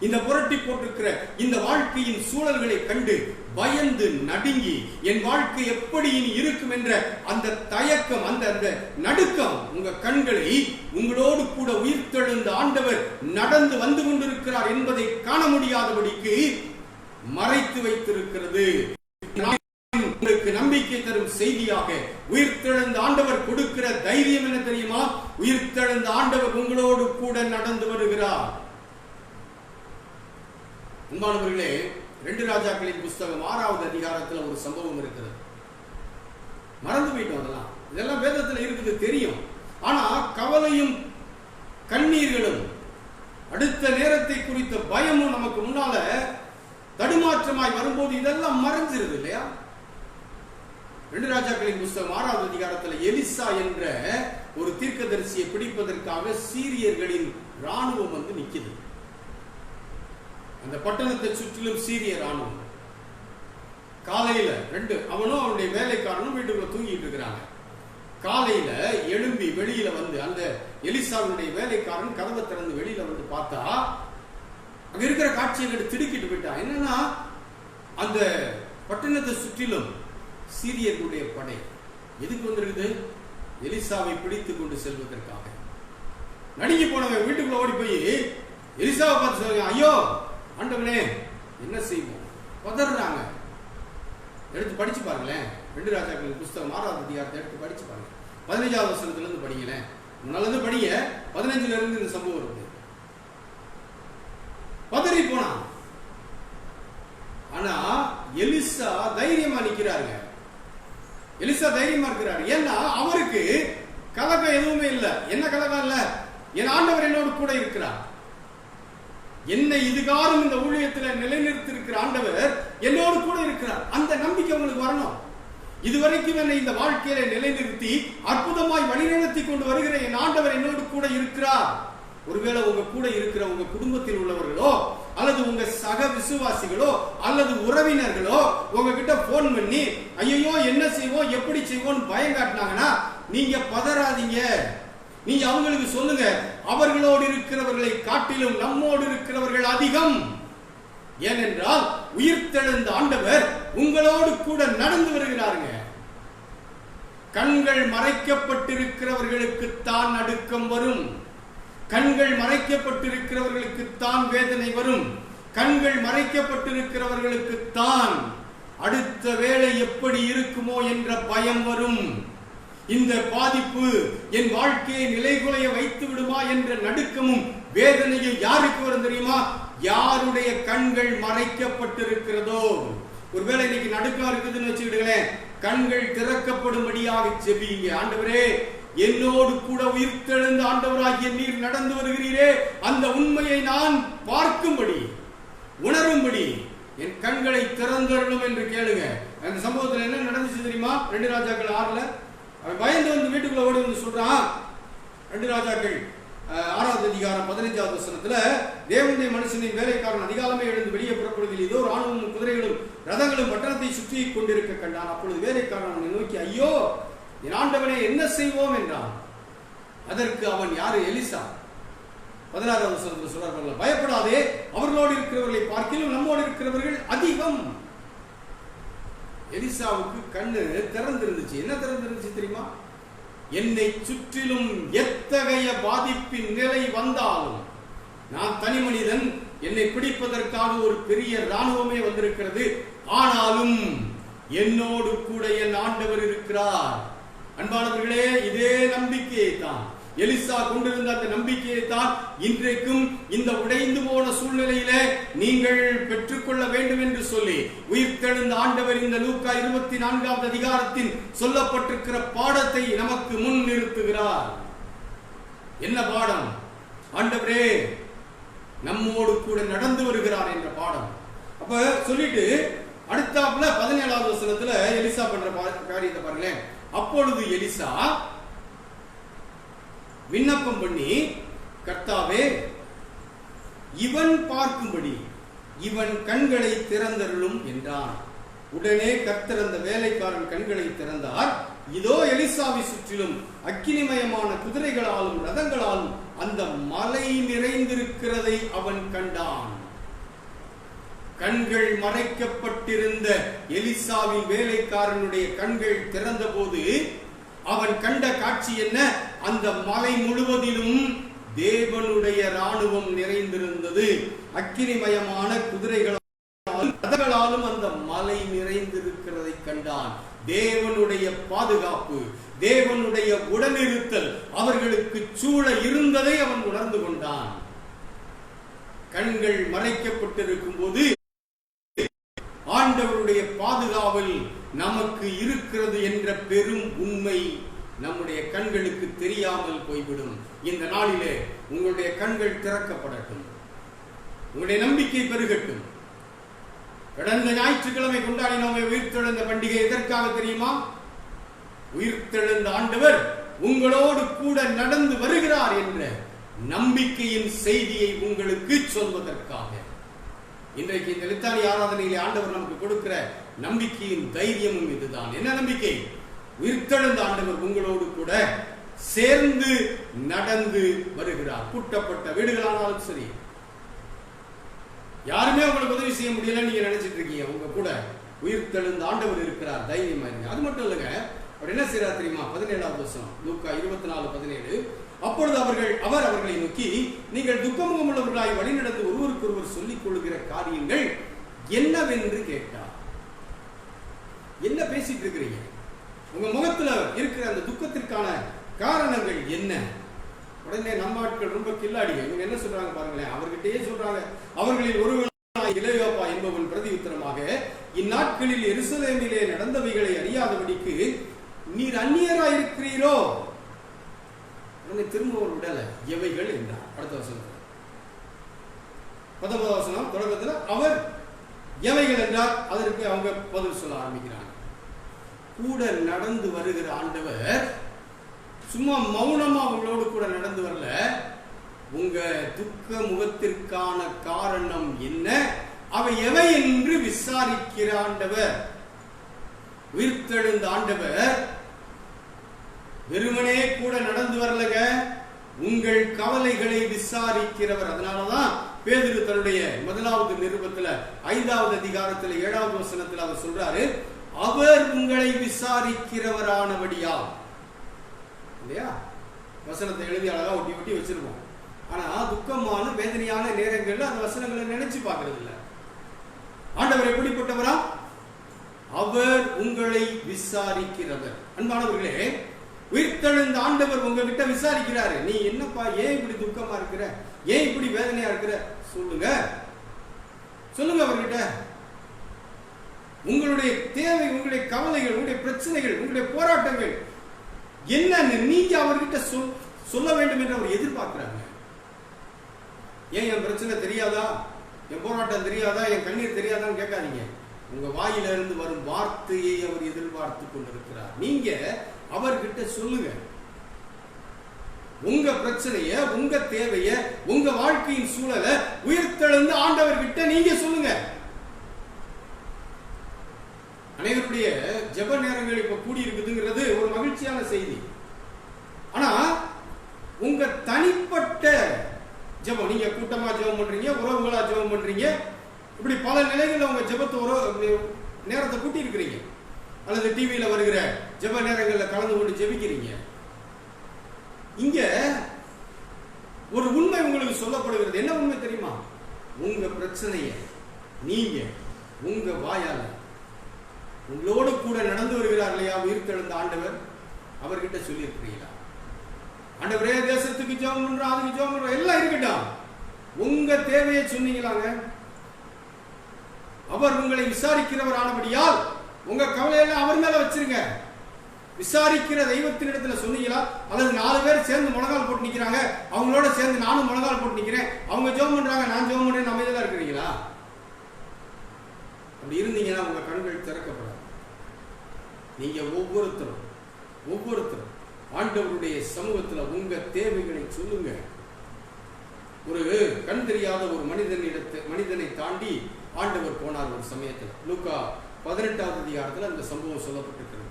இந்த புரட்டி போட்டிருக்கிற இந்த வாழ்க்கையின் சூழல்களை கண்டு பயந்து நடுங்கி என் வாழ்க்கை எப்படி இனி இருக்கும் என்ற அந்த தயக்கம், அந்த நடுக்கம் உங்க கண்களை உங்களோடு கூட உயிர்த்தெழுந்த ஆண்டவர் நடந்து வந்து கொண்டிருக்கிறார் என்பதை காண முடியாதபடிக்கு மறைத்து வைத்திருக்கிறது. உங்களுக்கு நம்பிக்கை தரும் செய்தியாக உயிர்த்தெழுந்த ஆண்டவர் கொடுக்கிற தைரியம் என்ன தெரியுமா? உயிர்த்தெழுந்த ஆண்டவர் உங்களோடு கூட நடந்து வருகிறார். அன்பானவர்களே, 2 ராஜாக்களின் புஸ்தகம் 6வது அதிகாரத்தில் ஒரு சம்பவம் இருக்கிறது. மறந்து போயிட்டோம். இதெல்லாம் வேதத்தில் இருக்குது, தெரியும். ஆனா கவலையும் கண்ணீர்களும் அடுத்த நேரத்தை குறித்த பயமும் நமக்கு முன்னால தடுமாற்றமாய் வரும்போது இதெல்லாம் மறைஞ்சிருது இல்லையா? 2 ராஜாக்களின் புஸ்தகம் 6வது அதிகாரத்தில் எலிசா என்ற ஒரு தீர்க்கதரிசியை பிடிப்பதற்காக சீரியர்களின் ராணுவம் வந்து நிக்குது. அந்த பட்டணத்தை சுற்றிலும் சீரிய ராணுவம். காலையில அவனும் அவனுடைய வேலைக்காரனும் வீட்டுக்குள்ள தூங்கிட்டு இருக்கிறாங்க. காலையில எழும்பி வெளியில வந்து அந்த எலிசாவுடைய வேலைக்காரன் கதவை திறந்து வெளியில வந்து பார்த்தா அங்க இருக்கிற காட்சியை கண்டு திடுக்கிட்டு போயிட்டான். என்னன்னா அந்த பட்டணத்தை சுற்றிலும் சீரியர்களுடைய படை. எதுக்கு வந்திருக்குது? எலிசாவை பிடித்துக் கொண்டு செல்வதற்காக. நடுங்கி போனவன் வீட்டுக்குள்ள ஓடி போய் எலிசாவை பார்த்து சொல்லுங்க, ஐயோ ஆண்டவனே என்ன செய்வோம்? பதறாங்க. எடுத்து படிச்சு பாருங்களேன். 2 ராஜாக்களின் புஸ்தகம் 6வது அதிகாரத்தை எடுத்து படிச்சு பாருங்க. 15வது வசனத்துல இருந்து படிங்களேன். நல்லது படிங்க. 15ல இருந்து இந்த சம்பவம் இருக்கு. பதறி போனான். ஆனா எலிசா தைரியமா நிக்கிறாருங்க. எலிசா தைரியமா இருக்கிறாரு. ஏன்னா அவருக்கு கலகம் எதுவுமே இல்ல. என்ன கலகம் இல்ல? என் ஆண்டவர் என்னோடு கூட இருக்கிறார். என்னை இதுகாரும் இந்த ஊழியத்தில் நிலைநிறுத்தி இருக்கிற ஆண்டவர் என்னோடு கூட இருக்கிறார். அந்த நம்பிக்கை உங்களுக்கு வரணும். இதுவரைக்கும் என்னை இந்த வாழ்க்கையில நிலைநிறுத்தி அற்புதமாய் வழிநடத்தி கொண்டு வருகிற என் ஆண்டவர் என்னோடு கூட இருக்கிறார். ஒருவேளை உங்க கூட இருக்கிற உங்க குடும்பத்தில் உள்ளவர்களோ அல்லது உங்க சக விசுவாசிகளோ அல்லது உறவினர்களோ உங்ககிட்ட போன் பண்ணி ஐயோ என்ன செய்வோம் எப்படி செய்வோம் பயம் காட்டினாங்கன்னா நீங்க பதறாதீங்க. நீங்க அவங்களுக்கு சொல்லுங்க, அவர்களோடு இருக்கிறவர்களை காட்டிலும் நம்மோடு இருக்கிறவர்கள் அதிகம். ஏனென்றால் உயிர்த்தெழுந்த ஆண்டவர் உங்களோடு கூட நடந்து வருகிறாருங்க. கண்கள் மறைக்கப்பட்டிருக்கிறவர்களுக்கு தான் நடுக்கம் வரும். கண்கள் மறைக்கப்பட்டிருக்கிறவர்களுக்கு தான் வேதனை வரும். கண்கள் மறைக்கப்பட்டிருக்கிறவர்களுக்கு தான் அடுத்த வேளை எப்படி இருக்குமோ என்ற பயம் வரும். இந்த பாதிப்பு என் வாழ்க்கையை நிலைகுலைய வைத்து விடுமா என்ற நடுக்கமும் வேதனையும் யாருக்கு வரும் தெரியுமா? யாருடைய கண்கள் மறைக்கப்பட்டிருக்கிறதோ. ஒருவேளை இன்னைக்கு நடுக்கம் இருக்குதுன்னு வச்சுக்கிடுங்களேன், கண்கள் திறக்கப்படும்படியாக ஜெபிங்க. ஆண்டவரே, என்னோடு கூட உயிர்த்தெழுந்த ஆண்டவராகிய நீர் நடந்து வருகிறீரே, அந்த உண்மையை நான் பார்க்கும்படி, உணரும்படி என் கண்களை திறந்தரணும் என்று கேளுங்க. அந்த சம்பவத்தில் என்ன நடந்துச்சு தெரியுமா? 2 ராஜாக்கள் 6 அவன் பயந்து வந்து வீட்டுக்குள்ள ஓடி வந்து சொல்றான். 2 ராஜாக்கள் 6வது அதிகாரம் 15வது வசனத்துல, தேவனுடைய மனுஷனின் வேலைக்காரன் அதிகாலமே எழுந்து வெளியே புறப்படுகையில் இதோ ராணுவமும் குதிரைகளும் ரதங்களும் பட்டணத்தை சுற்றி கொண்டிருக்க கண்டான். அப்பொழுது வேலைக்காரன் அவனை நோக்கி, ஐயோ என் ஆண்டவனே, என்ன செய்வோம் என்றான். அதற்கு அவன், யாரு? எலிசா. 16வது வசனத்துல சொல்றார்கள், பயப்படாதே, அவர்களோடு இருக்கிறவர்களை பார்க்கிலும் நம்மோடு இருக்கிறவர்கள் அதிகம். எலிசாவுக்கு கண்ணு திறந்திருந்துச்சு. என்ன திறந்திருந்துச்சு தெரியுமா? என்னை சுற்றிலும் எத்தகைய பாதிப்பின் நிலை வந்தாலும், நான் தனி மனிதன், என்னை பிடிப்பதற்காக ஒரு பெரிய ராணுவமே வந்திருக்கிறது, ஆனாலும் என்னோடு கூட என் ஆண்டவர் இருக்கிறார். அன்பானவர்களே, இதே நம்பிக்கையை தான் எலிசா கொண்டிருந்த அந்த நம்பிக்கையை தான் இன்றைக்கும் இந்த உடைந்து போன சூழ்நிலையில நீங்கள் பெற்றுக்கொள்ள வேண்டும் என்று சொல்லி உயிர்த்தெழுந்த ஆண்டவர் இந்த லூக்கா 24வது அதிகாரத்தின் சொல்லப்பட்டிருக்கிற பாடத்தை நமக்கு முன் நிறுத்துகிறார். என்ன பாடம்? ஆண்டவரே நம்மோடு கூட நடந்து வருகிறார் என்ற பாடம். அப்ப சொல்லிட்டு அடுத்தாப்புல 17வது வசனத்துல எலிசா பண்ற காரியத்தை பாருங்களேன். அப்பொழுது எலிசா விண்ணப்பம் பண்ணி, கர்த்தாவே, இவன் பார்க்கும்படி இவன் கண்களை திறந்தருளும் என்றான். உடனே கர்த்தர் அந்த வேலைக்காரன் கண்களை திறந்தார். இதோ எலிசாவை சுற்றிலும் அக்கினிமயமான குதிரைகளாலும் ரதங்களாலும் அந்த மலை நிறைந்திருக்கிறதை அவன் கண்டான். கண்கள் மறைக்கப்பட்டிருந்த எலிசாவின் வேலைக்காரனுடைய கண்கள் திறந்த போது அவன் கண்ட காட்சி என்ன? அந்த மலை முழுவதிலும் தேவனுடைய ராணுவம் நிறைந்திருந்தது. அக்கினிமயமான குதிரைகளாலும் அந்த மலை நிறைந்திருக்கிறதை கண்டான். தேவனுடைய பாதுகாப்பு, தேவனுடைய உடனிருத்தல் அவர்களுக்கு சூழ இருந்ததை அவன் உணர்ந்து கொண்டான். கண்கள் மறைக்கப்பட்டிருக்கும் போது ஆண்டவருடைய பாதுகாவல் நமக்கு இருக்கிறது என்ற பெரும் உண்மை நம்முடைய கண்களுக்கு தெரியாமல் போய்விடும். இந்த நாளிலே உங்களுடைய கண்கள் திறக்கப்படட்டும், உங்களுடைய நம்பிக்கை பெருகட்டும். கடந்த ஞாயிற்றுக்கிழமை கொண்டாடினோம் உயிர்த்தெழுந்த பண்டிகை. எதற்காக தெரியுமா? உயிர்த்தெழுந்த ஆண்டவர் உங்களோடு கூட நடந்து வருகிறார் என்ற நம்பிக்கையின் செய்தியை உங்களுக்கு சொல்வதற்காக. இன்றைக்கு இந்த லித்தானி ஆராதனையிலே ஆண்டவர் நமக்கு கொடுக்கிற நம்பிக்கையின் தைரியமும் இதுதான். என்ன நம்பிக்கை? உயிர்த்தெழுந்த ஆண்டவர் உங்களோடு கூட சேர்ந்து நடந்து வருகிறார். பூட்டப்பட்ட வீடுகளானாலும் சரி, யாருமே உங்களுக்கு உதவி செய்ய முடியல நீங்க நினைச்சிட்டு இருக்கீங்க, உங்க கூட உயிர்த்தெழுந்த ஆண்டவர் இருக்கிறார், தைரியமா இருங்க. அது மட்டும் இல்லைங்க, அவர் என்ன செய்யறார் தெரியுமா? 17வது வசனம், லூக்கா 24:17. அப்பொழுது அவர் அவர்களை நோக்கி, நீங்கள் துக்கமுகம் உள்ளவர்களாய் வழிநடந்து ஒருவருக்கொருவர் சொல்லிக் கொள்கிற காரியங்கள் என்னவென்று கேட்டார். என்ன பேசிட்டு இருக்கிறீங்க? உங்க முகத்துல இருக்கிற அந்த துக்கத்திற்கான காரணங்கள் என்ன? உடனே நம்ம ஆட்கள் ரொம்ப கில்லாடிங்க. இவங்க என்ன சொல்றாங்க பாருங்களேன். அவர்கிட்டயே சொல்றாங்க. அவர்களில் ஒருவனாய் இளையோப்பா என்பவன் பிரதியுத்தரமாக, இந்நாட்களில் எருசலேமிலே நடந்தவைகளை அறியாதபடிக்கு நீர் அந்நியராய் இருக்கிறீரோ? திரும்ப ஒரு விடல எவைகள் என்றார். அடுத்த வசனம் 19வது வசனம் தொடக்கத்தில் அவர் எவைகள் என்றார். அதற்கு அவங்க பதில் சொல்ல ஆரம்பிக்கிறாங்க. கூட நடந்து வருகிற ஆண்டவர் சும்மா மௌனமா அவங்களோடு கூட நடந்து வரல. உங்க துக்க முகத்திற்கான காரணம் என்ன, அவை எவை என்று விசாரிக்கிற ஆண்டவர். உயிர்த்தெழுந்த ஆண்டவர் வெறுமனே கூட நடந்து வரலங்க, உங்கள் கவலைகளை விசாரிக்கிறவர். அதனாலதான் பேதுரு தன்னுடைய 1வது நிருபத்துல 5வது அதிகாரத்துல 7வது வசனத்துல அவர் சொல்றாரு, அவர் உங்களை விசாரிக்கிறவரானபடியா. இல்லையா? வசனத்தை எழுதி அழகா ஒட்டி ஒட்டி வச்சிருக்கோம். ஆனா துக்கமான வேதனையான நேரங்கள்ல அந்த வசனங்களை நினைச்சு பார்க்கறது இல்ல. ஆண்டவர் எப்படிப்பட்டவரா? அவர் உங்களை விசாரிக்கிறவர். அன்பானவர்களே, உயிர்த்தெழுந்த ஆண்டவர் உங்ககிட்ட விசாரிக்கிறாரு. நீ என்னப்பா, ஏன் இப்படி துக்கமா இருக்கிற, ஏன் இப்படி வேதனையா இருக்கிற, சொல்லுங்க சொல்லுங்க அவர்கிட்ட. உங்களுடைய தேவை, உங்களுடைய கவலைகள், உங்களுடைய பிரச்சனைகள், உங்களுடைய போராட்டங்கள் என்னன்னு நீங்க அவர்கிட்ட சொல்ல வேண்டும் என்று அவர் எதிர்பார்க்கிறாங்க. ஏன் என் பிரச்சனை தெரியாதா, என் போராட்டம் தெரியாதா, என் கண்ணீர் தெரியாதான்னு கேட்காதீங்க. உங்க வாயில இருந்து வரும் வார்த்தையை அவர் எதிர்பார்த்து கொண்டிருக்கிறார். நீங்க அவர்கிட்ட சொல்லுங்க. உங்க பிரச்சனைய, உங்க தேவைய, உங்க வாழ்க்கையின் சூழலை உயிர்த்தெழுந்த ஆண்டவர்கிட்ட நீங்க சொல்லுங்க. அனைவருடைய ஜெப நேரங்கள் இப்ப கூடி இருக்குதுங்கிறது ஒரு மகிழ்ச்சியான செய்தி. ஆனா உங்க தனிப்பட்ட ஜெபம், நீங்க கூட்டமா ஜெபம் பண்றீங்க, உறவுகளா ஜெபம் பண்றீங்க, இப்படி பல நிலைகளில் உங்க ஜெபத்தை நேரத்தை கூட்டி இருக்கிறீங்க, அல்லது டிவியில வருகிற ஜெப நேரங்களில் கலந்து கொண்டு ஜெபிக்கிறீங்க. இங்க ஒரு உண்மை உங்களுக்கு சொல்லப்படுகிறது. என்ன உண்மை தெரியுமா? உங்க பிரச்சனைய நீங்க உங்க வாயால, உங்களோடு கூட நடந்து வருகிறார் இல்லையா உயிர்த்தெழுந்த ஆண்டவர், அவர்கிட்ட சொல்லி இருக்கிறீங்களா? ஆண்டவரே தேசத்துக்கு ஜெபம் பண்றோம், அதுக்கு ஜெபம் பண்றோம், எல்லாம் இருக்கட்டும், உங்க தேவையை சொன்னீங்களாங்க? அவர் உங்களை விசாரிக்கிறவர் ஆனபடியால் உங்க கவலையெல்லாம் அவர் மேல வச்சிருங்க. விசாரிக்கிற தெய்வத்தின் இடத்துல சொன்னீங்களா? அல்லது 4 பேர் சேர்ந்து முழங்கால் போட்டு நிக்கிறாங்க, அவங்களோட சேர்ந்து நானும் முழங்கால் போட்டு நிக்கிறேன், அவங்க ஜெபம் பண்றாங்க, நான் ஜெபம் பண்றேன், அமைதியா இருக்கிறீங்களா? அப்படி இருந்தீங்கன்னா உங்க கண்கள் திறக்கப்படாது. நீங்க ஒவ்வொருத்தரும் ஆண்டவருடைய சமூகத்துல உங்க தேவைகளை சொல்லுங்க. ஒரு கண் தெரியாத ஒரு மனிதனை தாண்டி ஆண்டவர் போனார் ஒரு சமயத்தில். லூக்கா 18வது அதிகாரத்தில் அந்த சம்பவம் சொல்லப்பட்டிருக்கிறது.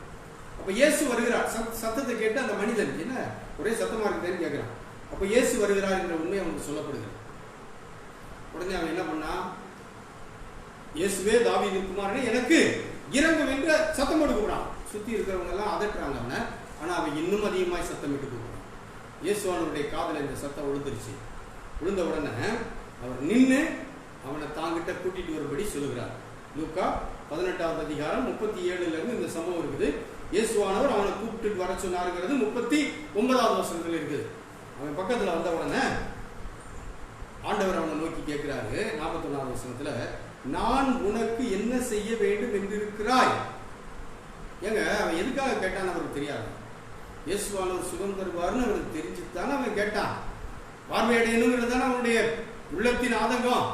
அப்ப இயேசு வருகிறார். சத்தத்தை கேட்டு அந்த மனிதன், என்ன ஒரே சத்தமா இருக்குதுன்னு கேட்கிறான். அப்ப இயேசு வருகிறார் என்ற உண்மை அவனுக்கு சொல்லப்படுகிறது. உடனே அவன் என்ன பண்ணா, இயேசுவே தாவீதின் குமாரனே எனக்கு இறங்கும் என்று சத்தம் போட்டு கூப்பிடான். சுத்தி இருக்கிறவங்க எல்லாம் அதட்டுறாங்க அவனை. ஆனா அவன் இன்னும் அதிகமாய் சத்தமிட்டு கூப்பிடுறான். இயேசுவானுடைய காதல இந்த சத்தம் விழுந்துருச்சு. விழுந்த உடனே அவர் நின்று அவனை தாங்கிட்ட கூட்டிட்டு வரும்படி சொல்லுகிறார். லூக்கா 18வது அதிகாரம் 37ல இருந்து இந்த சம்பவம் இருக்குது. இயேசுவானவர் அவனை கூப்பிட்டு வர சொன்னாருங்கிறது 39வது வசனத்துல இருக்குது. அவன் பக்கத்துல வந்த உடனே ஆண்டவர் அவனை நோக்கி கேட்கிறாரு. 41வது வசனத்துல, நான் உனக்கு என்ன செய்ய வேண்டும் என்று இருக்கிறாய்? ஏங்க அவன் எதுக்காக கேட்டான்னு அவருக்கு தெரியாது. இயேசுவானவர் சுகம் தருவார்னு அவனுக்கு தெரிஞ்சுத்தானே அவன் கேட்டான். பார்வையடையணுங்கிறது தானே அவனுடைய உள்ளத்தின் ஆதங்கம்,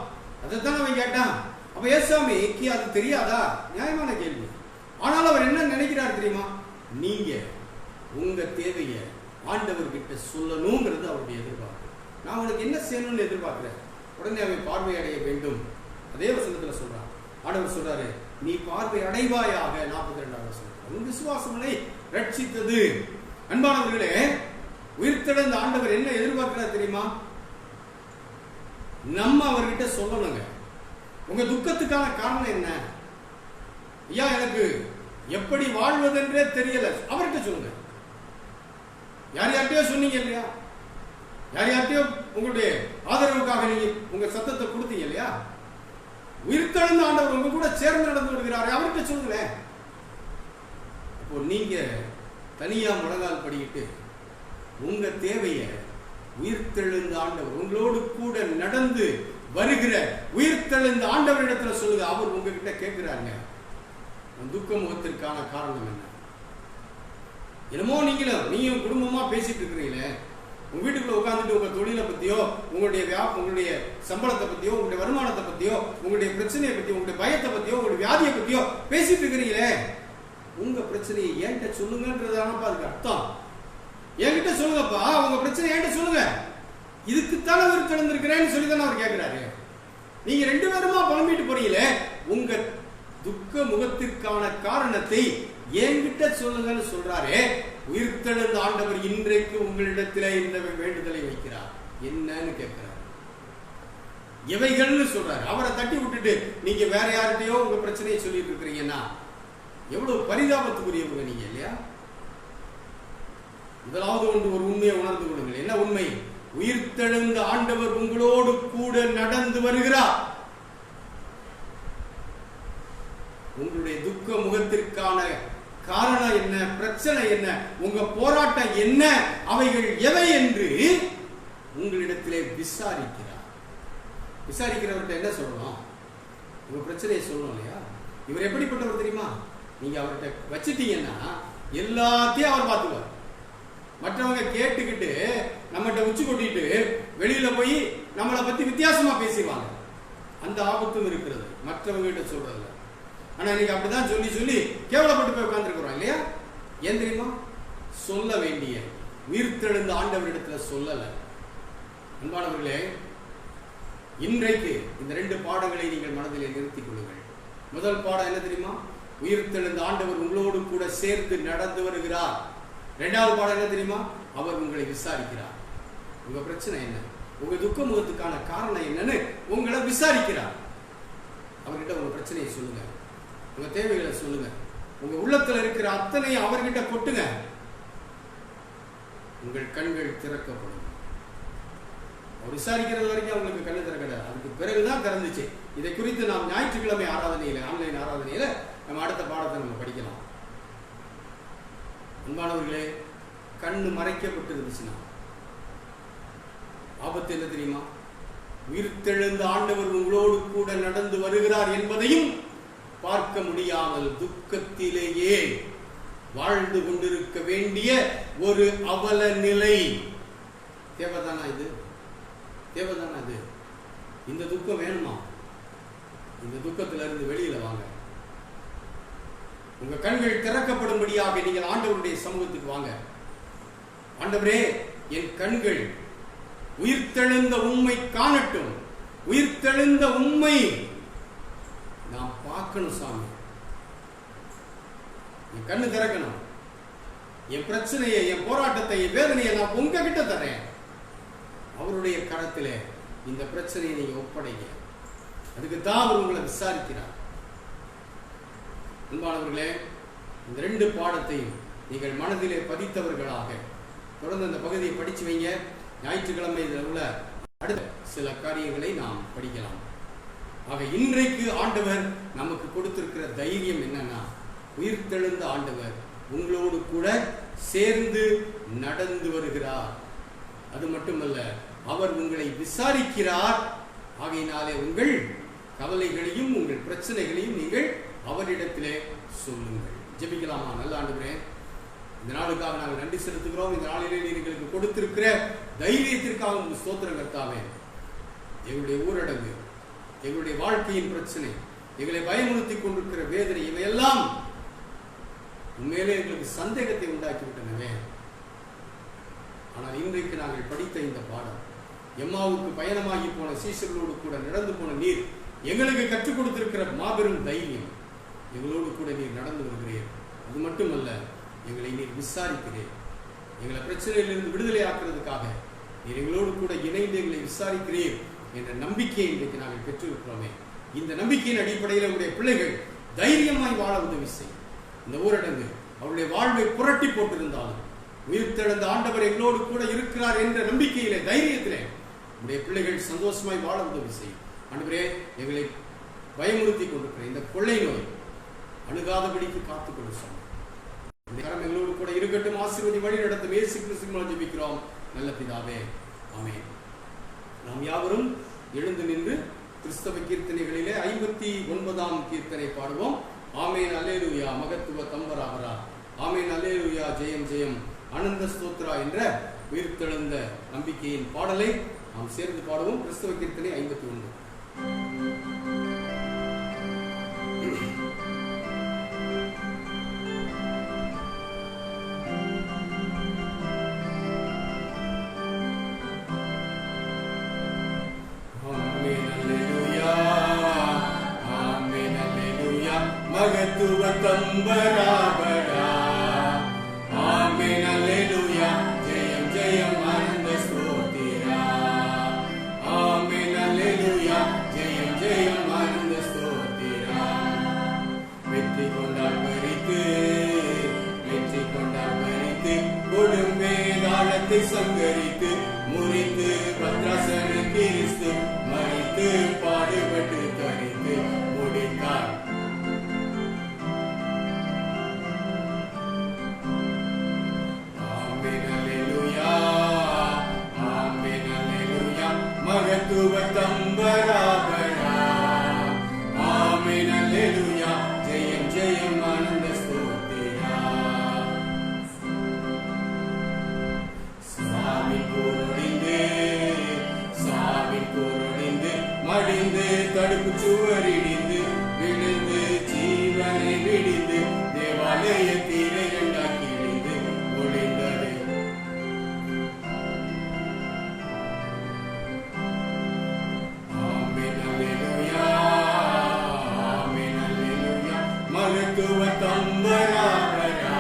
அதைத்தான் அவன் கேட்டான். அப்ப ஏசாமிக்கு அது தெரியாதா? நியாயமான கேள்வி. ஆனால் அவர் என்ன நினைக்கிறார் தெரியுமா? நீங்க உங்க தேவைய ஆண்டவர்கிட்ட சொல்லணுங்கிறது அவருடைய எதிர்பார்ப்பு. நான் உனக்கு என்ன செய்யணும்னு எதிர்பார்க்கிறேன். உடனே அவன் பார்வை அடைய வேண்டும். அதே வசனத்துல சொல்றான். ஆண்டவர் சொல்றாரு, நீ பார்வை அடைவாயாக. 42வது வசனம், உன் விசுவாசங்களை ரட்சித்தது. அன்பானவர்களே, உயிர்த்தெழுந்த ஆண்டவர் என்ன எதிர்பார்க்கிறார் தெரியுமா? நம்ம அவர்கிட்ட சொல்லணுங்க. உங்க துக்கத்துக்கான காரணம் என்ன? ஐயா எனக்கு எப்படி வாழ்வதென்றே தெரியல, அவர்கிட்ட சொல்லுங்க. யார் யார்கிட்டயோ சொன்னீங்க இல்லையா? யார் யார்கிட்டயோ உங்களுடைய ஆதரவுக்காக நீங்க உங்க சத்தத்தை கொடுத்தீங்க இல்லையா? உயிர்த்தெழுந்த ஆண்டவர் உங்க கூட சேர்ந்து நடந்து வருகிறாரு, அவர்கிட்ட சொல்லுங்களேன். இப்போ நீங்க தனியா முழங்கால் படிக்கிட்டு உங்க தேவைய உயிர்த்தெழுந்த ஆண்டவர், உங்களோடு கூட நடந்து வருகிற உயிர்த்தெழுந்த ஆண்டவரிடத்துல சொல்லுங்க. அவர் உங்ககிட்ட கேட்கிறாங்க, துக்க முகத்திற்கான காரணம் என்ன? என்னமோ நீயும் குடும்பமா பேசிட்டு இருக்கிறீங்களே, உங்க வீட்டுக்குள்ள உட்கார்ந்துட்டு உங்க தொழிலை பத்தியோ, உங்களுடைய சம்பளத்தை பத்தியோ, உங்களுடைய வருமானத்தை பத்தியோ, உங்களுடைய பிரச்சனையை பத்தியோ, உங்களுடைய பயத்தை பத்தியோ, உங்களுடைய வியாதியை பத்தியோ பேசிட்டு இருக்கிறீங்களே, உங்க பிரச்சனையை என்கிட்ட சொல்லுங்கன்றதானப்பா அதுக்கு அர்த்தம். என்கிட்ட சொல்லுங்கப்பா, உங்க பிரச்சனை என்கிட்ட சொல்லுங்க. இதுக்குத்தானே அவர் திறந்திருக்கிறேன்னு சொல்லிதானே அவர் கேட்கிறாரு. நீங்க 2 பேருமா புலம்பிட்டு போறீங்களே, உங்க துக்க முகத்திற்கான காரணத்தை என்கிட்ட சொல்லுங்கன்னு சொல்றாரு. உயிர்த்தெழுந்த ஆண்டவர் இன்றைக்கு உங்களிடத்திலே இந்த வேண்டுதலை வைக்கிறார். என்னன்னு கேட்கிறார், எவைகள்னு சொல்றாரு. அவரை தட்டி விட்டுட்டு நீங்க வேற யார்கிட்டயோ உங்க பிரச்சனையை சொல்லிட்டு இருக்கிறீங்கன்னா எவ்வளவு பரிதாபத்துக்குரியவங்க நீங்க இல்லையா? முதலாவது ஒன்று, ஒரு உண்மையை உணர்ந்து கொள்ளுங்கள். என்ன உண்மை? உயிர்த்தெழுந்த ஆண்டவர் உங்களோடு கூட நடந்து வருகிறார். உங்களுடைய துக்க முகத்திற்கான காரணம் என்ன, பிரச்சனை என்ன, உங்க போராட்டம் என்ன, அவைகள் எவை என்று உங்களிடத்திலே விசாரிக்கிறார். விசாரிக்கிறவர்கிட்ட என்ன சொல்லணும்? உங்க பிரச்சனையை சொல்லணும் இல்லையா? இவர் எப்படிப்பட்டவர் தெரியுமா? நீங்க அவர்கிட்ட வச்சிட்டீங்கன்னா எல்லாத்தையும் அவர் பார்த்துக்குவார். மற்றவங்க கேட்டுக்கிட்டு நம்மகிட்ட உச்சி கொட்டிட்டு வெளியில போய் நம்மளை பத்தி வித்தியாசமா பேசிடுவாங்க. அந்த ஆபத்தும் இருக்கிறது மற்றவங்க கிட்ட சொல்றதுல. ஆனா இன்னைக்கு அப்படிதான் சொல்லி சொல்லி கேவலப்பட்டு போய் உட்கார்ந்துருக்கிறோம் இல்லையா? ஏன் தெரியுமா? சொல்ல வேண்டிய உயிர்த்தெழுந்த ஆண்டவரிடத்துல சொல்லல. அன்பானவர்களே, இன்றைக்கு இந்த 2 பாடங்களை நீங்கள் மனதிலே நிறுத்திக் கொள்ளுங்கள். முதல் பாடம் என்ன தெரியுமா? உயிர்த்தெழுந்த ஆண்டவர் உங்களோடு கூட சேர்ந்து நடந்து வருகிறார். 2வது பாடம் என்ன தெரியுமா? அவர் உங்களை விசாரிக்கிறார். உங்க பிரச்சனை என்ன, உங்க துக்க முகத்துக்கான காரணம் என்னன்னு உங்களை விசாரிக்கிறார். அவர்கிட்ட உங்க பிரச்சனையை சொல்லுங்க, உங்க தேவைகளை சொல்லுங்க, உங்க உள்ளத்துல இருக்கிற அத்தனை அவர்கிட்ட கொட்டுங்க. உங்கள் கண்கள் திறக்கப்படும். அவர் விசாரிக்கிறது வரைக்கும் அவங்களுக்கு கண்ணு திறக்கல, அதுக்கு பிறகுதான் திறந்துச்சு. இதை குறித்து நாம் ஞாயிற்றுக்கிழமை ஆராதனையில, ஆன்லைன் ஆராதனையில நம்ம அடுத்த பாடத்தை நம்ம படிக்கலாம். அன்பானவர்களே, கண்ணு மறைக்கப்பட்டு இருந்துச்சுன்னா ஆபத்து என்ன தெரியுமா? உயிர்த்தெழுந்த ஆண்டவர் உங்களோடு கூட நடந்து வருகிறார் என்பதையும் பார்க்க முடியாமல் துக்கத்திலேயே வாழ்ந்து கொண்டிருக்க வேண்டிய ஒரு அவல நிலை. தேவைதானா இது? தேவைதானா இது? இந்த துக்கம் வேணுமா? இந்த துக்கத்தில இருந்து வெளியில வாங்க. உங்க கண்கள் திறக்கப்படும்படியாக நீங்கள் ஆண்டவருடைய சமூகத்துக்கு வாங்க. ஆண்டவரே, என் கண்கள் உயிர்த்தெழுந்த உம்மை காணட்டும், உயிர்த்தெழுந்த உம்மை நான் பார்க்கணும் சாமி. என் கண்ணு திறக்கணும். என் பிரச்சனையை, என் போராட்டத்தை, என் வேதனையை நான் உங்ககிட்ட தரேன். அவருடைய கரத்திலே இந்த பிரச்சனையை நீங்க ஒப்படைங்க. அதுக்கு தான் அவர் உங்களை விசாரிக்கிறார். அன்பானவர்களே, இந்த 2 பாடத்தையும் நீங்கள் மனதிலே பதித்தவர்களாக தொடர்ந்து அந்த பகுதியை படிச்சு வைங்க. ஞாயிற்றுக்கிழமை இதில் உள்ள அடுத்த சில காரியங்களை நாம் படிக்கலாம். ஆக இன்றைக்கு ஆண்டவர் நமக்கு கொடுத்திருக்கிற தைரியம் என்னன்னா, உயிர்த்தெழுந்த ஆண்டவர் உங்களோடு கூட சேர்ந்து நடந்து வருகிறார். அது மட்டுமல்ல, அவர் உங்களை விசாரிக்கிறார். ஆகையினாலே உங்கள் கவலைகளையும் உங்கள் பிரச்சனைகளையும் நீங்கள் அவரிடத்திலே சொல்லுங்கள். ஜெபிக்கலாமா? நல்ல ஆண்டவரே, இந்த நாளுக்காக நாங்கள் நன்றி செலுத்துகிறோம். இந்த நாளிலே நீர் எங்களுக்கு கொடுத்திருக்கிற தைரியத்திற்காக உங்கள் ஸ்தோத்திரம் கர்த்தாவே. எங்களுடைய ஊரடங்கு, எங்களுடைய வாழ்க்கையின் பிரச்சனை, எங்களை பயமுறுத்தி கொண்டிருக்கிற வேதனை, இவையெல்லாம் உண்மையிலே எங்களுக்கு சந்தேகத்தை உண்டாக்கி விட்டனவே. ஆனால் இன்றைக்கு நாங்கள் படித்த இந்த பாடம், எம்மாவுக்கு பயணமாகி போன சீஷர்களோடு கூட நடந்து போன நீர் எங்களுக்கு கற்றுக் கொடுத்திருக்கிற மாபெரும் தைரியம். எங்களோடு கூட நீர் நடந்து வருகிறீர். அது மட்டுமல்ல, எங்களை நீர் விசாரிக்கிறீர். எங்களை பிரச்சனையிலிருந்து விடுதலை ஆக்குறதுக்காக நீர் எங்களோடு கூட இணைந்து எங்களை விசாரிக்கிறீர் என்ற நம்பிக்கையை இன்றைக்கு நாங்கள் பெற்றிருக்கிறோமே. இந்த நம்பிக்கையின் அடிப்படையில் உங்களுடைய பிள்ளைகள் தைரியமாய் வாழ உதவி செய்யும். இந்த ஊரடங்கு அவருடைய வாழ்வை புரட்டி போட்டிருந்தாலும் உயிர்த்தெழுந்த ஆண்டவர் எங்களோடு கூட இருக்கிறார் என்ற நம்பிக்கையிலே, தைரியத்திலே உங்களுடைய பிள்ளைகள் சந்தோஷமாய் வாழ உதவி செய்யும். ஆண்டவரே, எங்களை பயமுறுத்தி கொண்டிருக்கிற இந்த கொள்ளை நோய் அணுகாதபடிக்கு காத்துக்கொண்டு சொன்னோம். இந்த கரம் எங்களோடு கூட இருக்கட்டும். ஆசீர்வதி வழி நடத்தும். இயேசு கிறிஸ்துவின் மூலம் ஜெபிக்கிறோம் நல்ல பிதாவே, ஆமென். நாம் யாவரும் எழுந்து நின்று கிறிஸ்தவ கீர்த்தனைகளிலே 59ஆம் கீர்த்தனை பாடுவோம். ஆமென் அல்லேலூயா மகத்துவ தம்பராவரா, ஆமென் அல்லேலூயா ஜெயம் ஜெயம் ஆனந்த ஸ்தோத்ரா என்ற உயிர்த்தெழுந்த நம்பிக்கையின் பாடலை நாம் சேர்ந்து பாடுவோம். கிறிஸ்தவ கீர்த்தனை 51. மகத்துவ தம்பராவரா, ஆமென் அல்லேலூயா ஜெயம் ஜெயம் ஆனந்த ஸ்தோத்திரா, ஆமென் அல்லேலூயா ஜெயம் ஜெயம் ஆனந்த ஸ்தோத்திரா. வெற்றி கொண்டால் பரித்து, வெற்றி கொண்டால் பரித்து, கொடும் வேதாளத்தை சங்கரித்து முறித்து பத்ராசனை கிறிஸ்து மறித்து பாடுபட்டு தரித்து முடித்தார். மகத்துவ தம்பராபரா. ஆமென் அல்லேலூயா. ஜெயம் ஜெயம் ஆனந்த ஸ்தோத்திரா. சாமி கூரொடிந்து மடிந்து தடுப்பு சுவரிடிந்து விழுந்து ஜீவனை விடிந்து தேவாலயத்திலே இரண்டாக்கி இடிந்து ஒளிந்தது. ஆமென் அல்லேலூயா. ஆமென் அல்லேலூயா. மகத்துவ தம்பராபரா.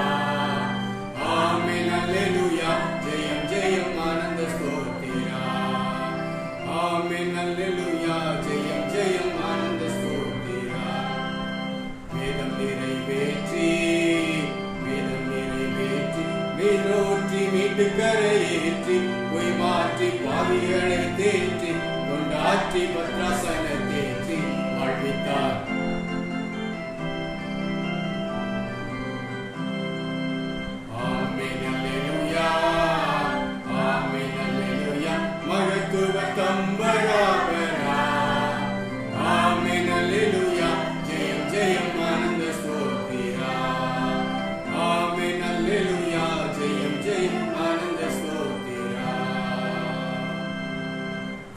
ஆமென் அல்லேலூயா. ஜெயம் ஜெயம் ஆனந்த ஸ்தோத்திரா. ஆமென் அல்லேலூயா. ஜெயம் ஜெயம் ஆனந்த ஸ்தோத்திரா. வேதம் நிறைவேற்றி வேரோற்றி மீட்டு கரையேற்றி பொய் மாற்றி பாவிகளை தேற்றி கொண்டாற்றி பத்ராசன தேற்றி வாழ்வித்தார். ஆமென் அல்லேலூயா. ஆமென் அல்லேலூயா. மகத்துவ தம்பராபரா. ஆமென் அல்லேலூயா. ஜெயம் ஜெயம் ஆனந்த ஸ்தோத்திரா. ஆமென் அல்லேலூயா. ஜெயம் ஜெயம் ஆனந்த ஸ்தோத்திரா.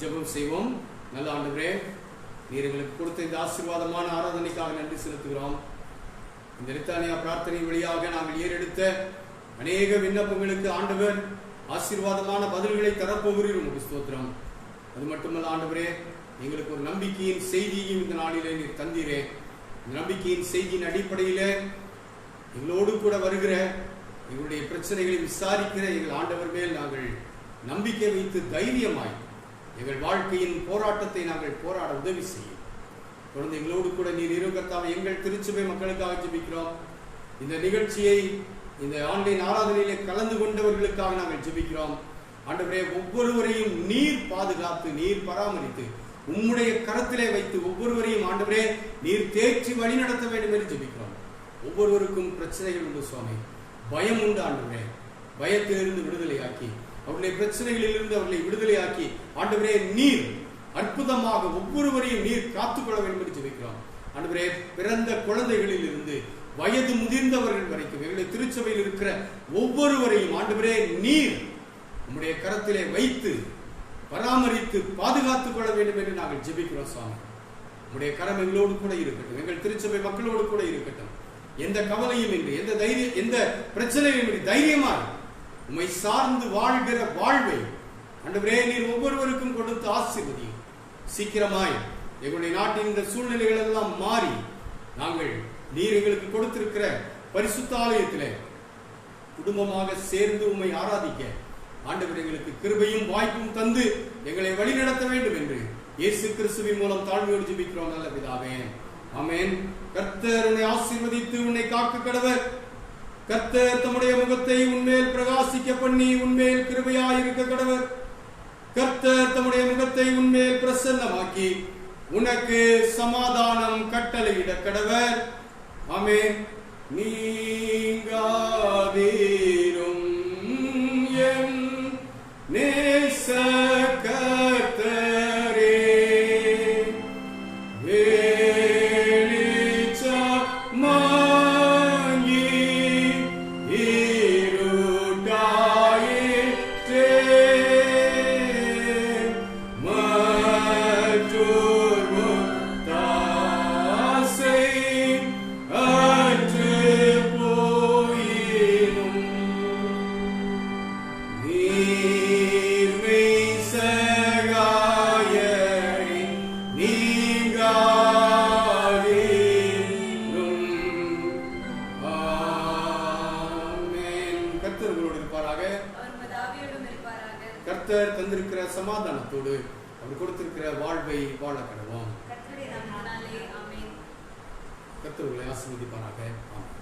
ஜெபம் செய்வோம். நல்ல ஆண்டவரே, நீர் எங்களுக்கு கொடுத்த இந்த ஆசீர்வாதமான ஆராதனைக்காக நன்றி செலுத்துகிறோம். இந்த லித்தானியா பிரார்த்தனை வழியாக நாங்கள் ஏறெடுத்த அநேக விண்ணப்பங்களுக்கு ஆண்டவர் ஆசீர்வாதமான பதில்களை தரப்போகிறீர். உங்களுக்கு ஸ்தோத்திரம். அது மட்டுமல்ல ஆண்டவரே, எங்களுக்கு ஒரு நம்பிக்கையின் செய்தியையும் இந்த நாளிலே நீர் தந்தீரே. இந்த நம்பிக்கையின் செய்தியின் அடிப்படையில் எங்களோடு கூட வருகிற எங்களுடைய பிரச்சனைகளை விசாரிக்கிற எங்கள் ஆண்டவர் மேல் நாங்கள் நம்பிக்கை வைத்து தைரியமாய் எங்கள் வாழ்க்கையின் போராட்டத்தை நாங்கள் போராட உதவி செய்யும். தொடர்ந்து எங்களோடு கூட நீர் இருக்கிறதாவை எங்கள் திருச்சபை மக்களுக்காக ஜெபிக்கிறோம். இந்த நிகழ்ச்சியை இந்த ஆன்லைன் ஆராதனையிலே கலந்து கொண்டவர்களுக்காக நாங்கள் ஜெபிக்கிறோம். ஆண்டவரே, ஒவ்வொருவரையும் நீர் பாதுகாத்து நீர் பராமரித்து உம்முடைய கரத்திலே வைத்து ஒவ்வொருவரையும் ஆண்டவரே நீர் தேற்றி வழி நடத்த வேண்டும் என்று ஜெபிக்கிறோம். ஒவ்வொருவருக்கும் பிரச்சனைகள் உண்டு சுவாமி, பயம் உண்டு ஆண்டவரே. பயத்திலிருந்து விடுதலையாக்கி அவருடைய பிரச்சனைகளிலிருந்து அவர்களை விடுதலையாக்கி ஆண்டவரே நீர் அற்புதமாக ஒவ்வொருவரையும் நீர் காத்துக்கொள்ள வேண்டும் என்று ஜெபிக்கிறோம். ஆண்டவரே, பிறந்த குழந்தைகளில் இருந்து வயது முதிர்ந்தவர்கள் வரைக்கும் எங்களுடைய திருச்சபையில் இருக்கிற ஒவ்வொருவரையும் ஆண்டவரே நீர் உம்முடைய கரத்திலே வைத்து பராமரித்து பாதுகாத்துக் கொள்ள வேண்டும் என்று நாங்கள் ஜெபிக்கிறோம். சுவாமி, உம்முடைய கரம் எங்களோடு கூட இருக்கட்டும், எங்கள் திருச்சபை மக்களோடு கூட இருக்கட்டும். எந்த கவலையும் இன்றி, எந்த பிரச்சனையும் இன்றி தைரியமாக உம்மை சார்ந்து வாழ்கிற வாழ்வை ஆண்டவரே நீர் ஒவ்வொருவருக்கும் கொடுத்து ஆசீர்வதியும். சீக்கிரமாய் எங்களுடைய நாட்டின் இந்த சூழ்நிலைகள் எல்லாம் மாறி நாங்கள் நீர் எங்களுக்கு கொடுத்திருக்கிற பரிசுத்த ஆலயத்திலே குடும்பமாக சேர்ந்து உம்மை ஆராதிக்க ஆண்டவர் எங்களுக்கு கிருபையும் வாய்ப்பும் தந்து எங்களை வழிநடத்த வேண்டும் என்று இயேசு கிறிஸ்துவின் மூலம் தாழ்மையோடு ஜெபிக்கிறோம் நல்ல பிதாவே. ஆமென். கர்த்தர் உன்னை ஆசீர்வதித்து உன்னை காக்க கடவர். கர்த்தர் தம்முடைய முகத்தை உன்மேல் பிரகாசிக்க பண்ணி உன்மேல் கிருபையாய் இருக்க கடவர். கர்த்தர் தம்முடைய முகத்தை உன்மேல் பிரசன்னமாக்கி உனக்கு சமாதானம் கட்டளையிட கடவர். ஆமென். நீங்காதீரும் என் நேச கர்த்தரே, வெளிச்சமாகி இருட்டாயிற்றே, மற்றொரு தாசை அற்று போயினும் நீர்மை சகாயரை நீங்காதீரும். ஆமென். கர்த்தர் உங்களோடு இருப்பாராக. கர்த்தர் தந்திருக்கிற சமாதானத்தோடு அவர் கொடுத்திருக்கிற வாழ்வை வாழ கடவோம். கர்த்தர் உங்களை ஆசீர்வதிப்பாராக. ஆமென்.